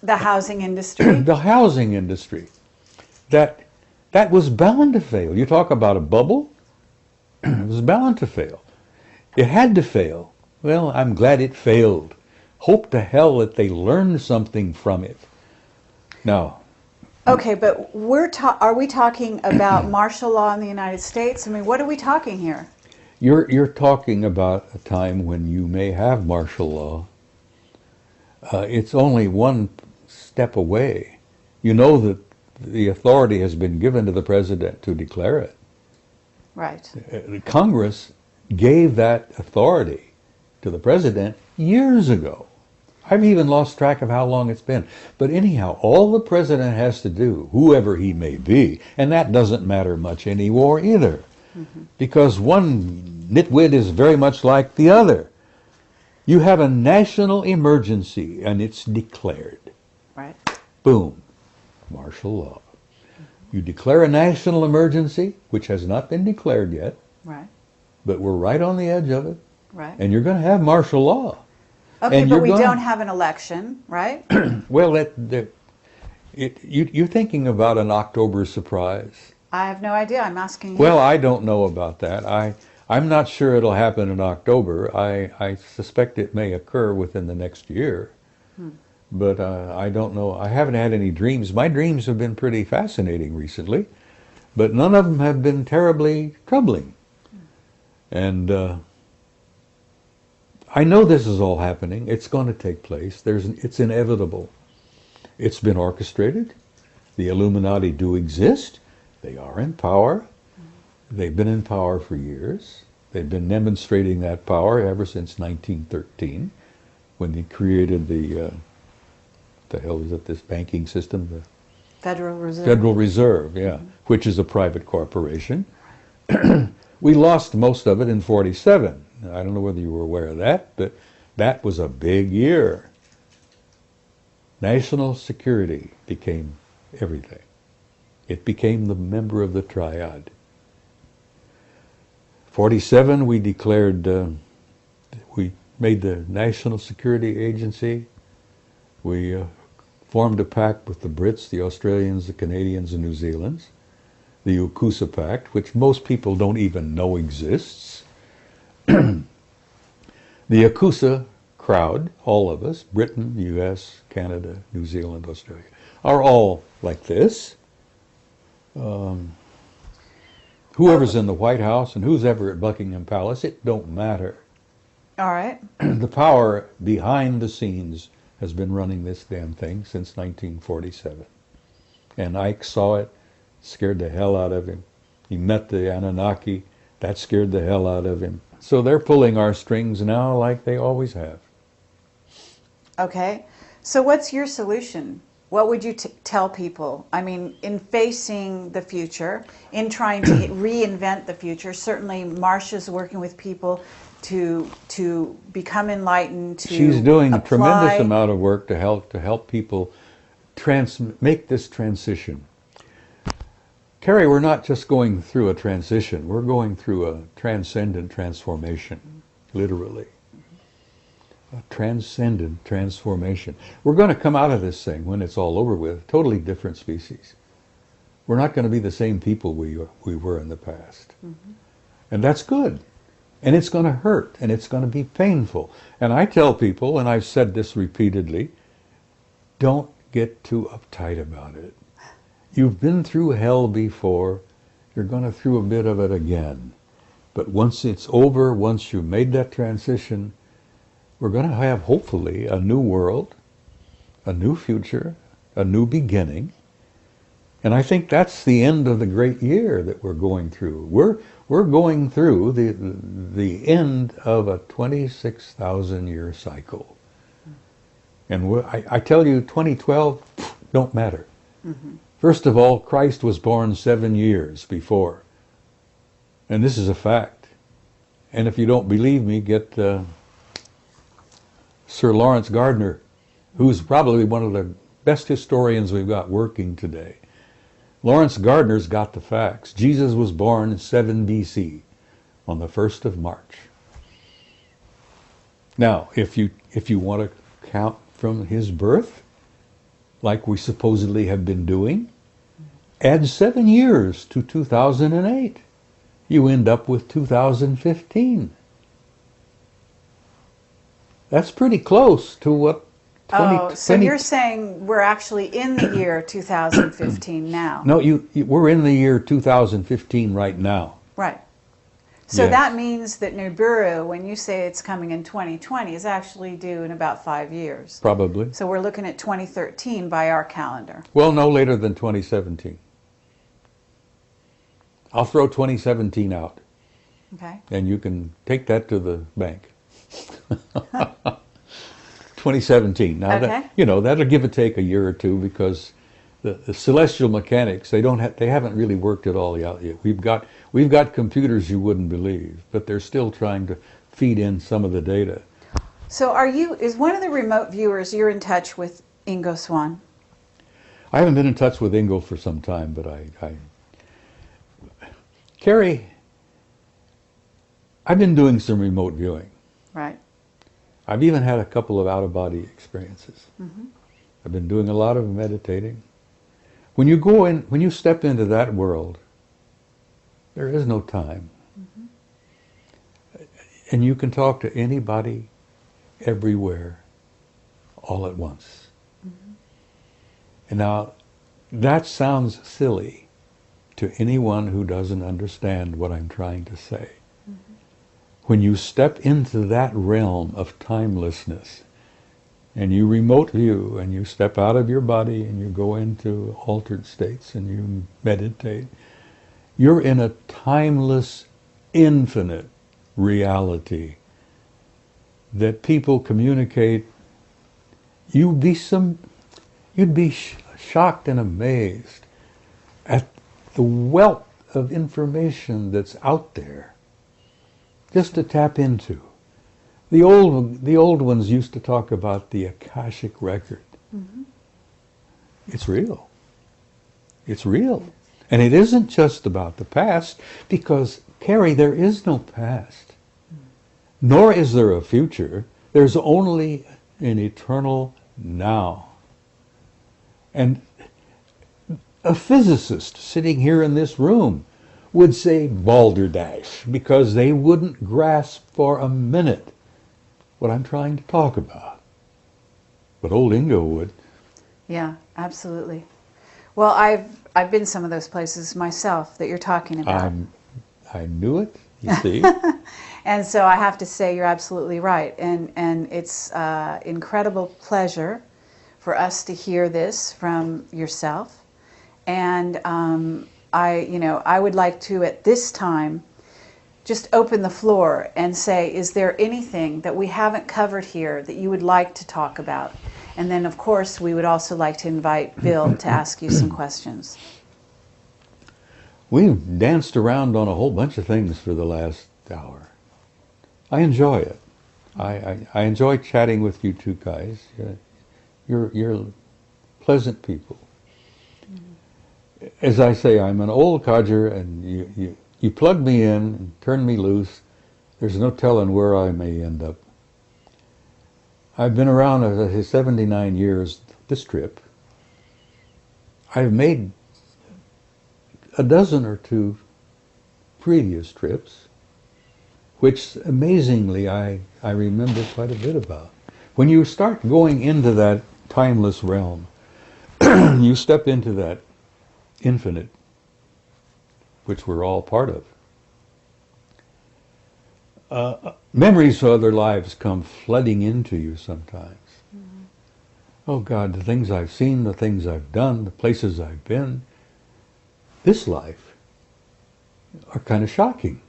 The housing industry? The housing industry, that was bound to fail. You talk about a bubble, it was bound to fail. It had to fail. Well, I'm glad it failed. Hope to hell that they learned something from it. Now, Okay, but are we talking about martial law in the United States? I mean, what are we talking here? you're talking about a time when you may have martial law. It's only one step away. You know that the authority has been given to the president to declare it. Right. Congress gave that authority to the president years ago. I've even lost track of how long it's been. But anyhow, all the president has to do, whoever he may be, and that doesn't matter much anymore either, because one nitwit is very much like the other. You have a national emergency, and it's declared. Right. Boom. Martial law. You declare a national emergency, which has not been declared yet, Right. but we're right on the edge of it, Right. and you're going to have martial law. Okay, and but you're we gonna- don't have an election, right? Well, you're thinking about an October surprise. I have no idea. I'm asking you. Well, I don't know about that. I'm not sure it'll happen in October. I suspect it may occur within the next year. But I don't know. I haven't had any dreams. My dreams have been pretty fascinating recently, but none of them have been terribly troubling. And I know this is all happening. It's going to take place. It's inevitable. It's been orchestrated. The Illuminati do exist. They are in power. They've been in power for years. They've been demonstrating that power ever since 1913, when they created the hell is it, this banking system? The Federal Reserve. Federal Reserve, yeah, which is a private corporation. We lost most of it in 47. I don't know whether you were aware of that, but that was a big year. National security became everything. It became the member of the triad. 47, we declared, we made the National Security Agency. We formed a pact with the Brits, the Australians, the Canadians, and New Zealanders. The Ukusa Pact, which most people don't even know exists. The Ukusa crowd, all of us, Britain, US, Canada, New Zealand, Australia, are all like this. Whoever's in the White House and who's ever at Buckingham Palace, it don't matter. All right. The power behind the scenes has been running this damn thing since 1947. And Ike saw it, scared the hell out of him. He met the Anunnaki, that scared the hell out of him. So they're pulling our strings now like they always have. Okay. So what's your solution? What would you tell people? I mean, in facing the future, in trying to reinvent the future, certainly Marsha's working with people to become enlightened, to She's doing a apply. tremendous amount of work to help people make this transition. Carrie, we're not just going through a transition, we're going through a transcendent transformation, literally. A transcendent transformation. We're going to come out of this thing when it's all over with, totally different species. We're not going to be the same people we were in the past. And that's good. And it's going to hurt, and it's going to be painful. And I tell people, and I've said this repeatedly, don't get too uptight about it. You've been through hell before, you're going to through a bit of it again. But once it's over, once you've made that transition, we're going to have, hopefully, a new world, a new future, a new beginning. And I think that's the end of the great year that we're going through. We're going through the end of a 26,000-year cycle. And I tell you, 2012 don't matter. First of all, Christ was born 7 years before. And this is a fact. And if you don't believe me, get Sir Lawrence Gardner, who's probably one of the best historians we've got working today. Lawrence Gardner's got the facts. Jesus was born in 7 BC on the 1st of March. Now, if you want to count from his birth, like we supposedly have been doing, add 7 years to 2008. You end up with 2015. That's pretty close to what 20... So you're saying we're actually in the year 2015 now? No, we're in the year 2015 right now. Right. So Yes. that means that Nibiru, when you say it's coming in 2020, is actually due in about 5 years. Probably. So we're looking at 2013 by our calendar. Well, no later than 2017. I'll throw 2017 out, Okay. and you can take that to the bank. 2017. Now, Okay. that'll give or take a year or two, because the celestial mechanics, they haven't really worked it all out yet. We've got computers you wouldn't believe, but they're still trying to feed in some of the data. So is one of the remote viewers, you're in touch with Ingo Swann? I haven't been in touch with Ingo for some time, but Carrie, I've been doing some remote viewing. Right. I've even had a couple of out-of-body experiences. Mm-hmm. I've been doing a lot of meditating. When you step into that world, there is no time. Mm-hmm. And you can talk to anybody, everywhere, all at once. Mm-hmm. And now, that sounds silly to anyone who doesn't understand what I'm trying to say. Mm-hmm. When you step into that realm of timelessness, and you remote view, and you step out of your body, and you go into altered states, and you meditate, you're in a timeless, infinite reality that people communicate. You'd be shocked and amazed at the wealth of information that's out there just to tap into. The old ones used to talk about the Akashic record. Mm-hmm. It's real. It's real. And it isn't just about the past, because, Carrie, there is no past. Nor is there a future. There's only an eternal now. And a physicist sitting here in this room would say balderdash, because they wouldn't grasp for a minute what I'm trying to talk about. But old Ingo would. Yeah, absolutely. Well, I've been some of those places myself that you're talking about. I knew it, you see. And so I have to say you're absolutely right. And it's incredible pleasure for us to hear this from yourself. And I would like to, at this time, just open the floor and say, is there anything that we haven't covered here that you would like to talk about? And then, of course, we would also like to invite Bill to ask you some questions. We've danced around on a whole bunch of things for the last hour. I enjoy it. I enjoy chatting with you two guys. You're pleasant people. As I say, I'm an old codger, and you plug me in and turn me loose. There's no telling where I may end up. I've been around, as I say, 79 years this trip. I've made a dozen or two previous trips, which amazingly I remember quite a bit about. When you start going into that timeless realm, you step into that infinite, which we're all part of. Memories of other lives come flooding into you sometimes. Mm-hmm. Oh God, the things I've seen, the things I've done, the places I've been, this life, are kind of shocking.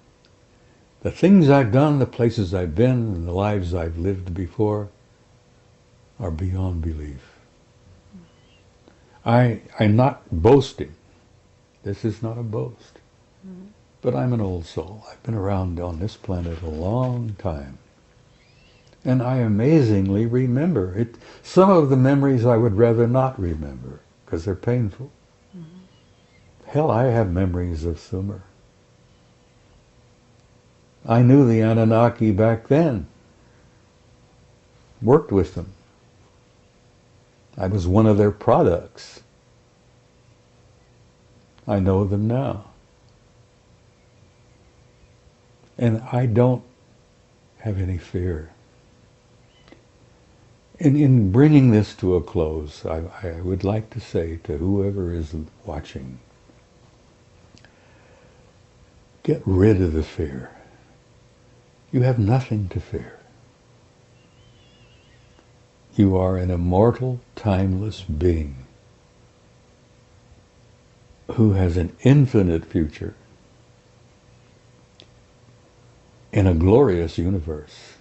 The things I've done, the places I've been, and the lives I've lived before are beyond belief. I'm not boasting. This is not a boast. Mm-hmm. But I'm an old soul. I've been around on this planet a long time. And I amazingly remember it. Some of the memories I would rather not remember, because they're painful. Mm-hmm. Hell, I have memories of Sumer. I knew the Anunnaki back then. Worked with them. I was one of their products. I know them now. And I don't have any fear. And in bringing this to a close, I would like to say to whoever is watching, get rid of the fear. You have nothing to fear. You are an immortal, timeless being who has an infinite future in a glorious universe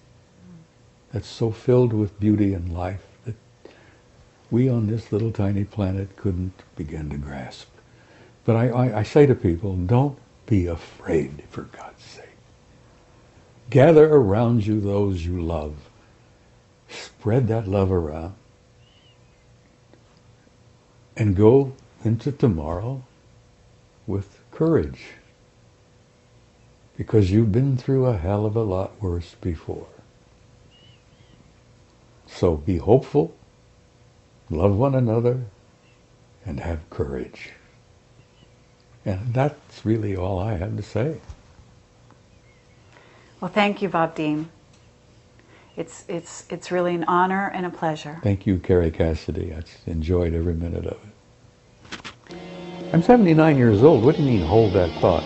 that's so filled with beauty and life that we on this little tiny planet couldn't begin to grasp. But I say to people, don't be afraid, for God's sake. Gather around you those you love, spread that love around, and go into tomorrow with courage, because you've been through a hell of a lot worse before. So be hopeful, love one another, and have courage. And that's really all I have to say. Well, thank you, Bob Dean. It's really an honor and a pleasure. Thank you, Carrie Cassidy. I enjoyed every minute of it. I'm 79 years old. What do you mean, hold that thought?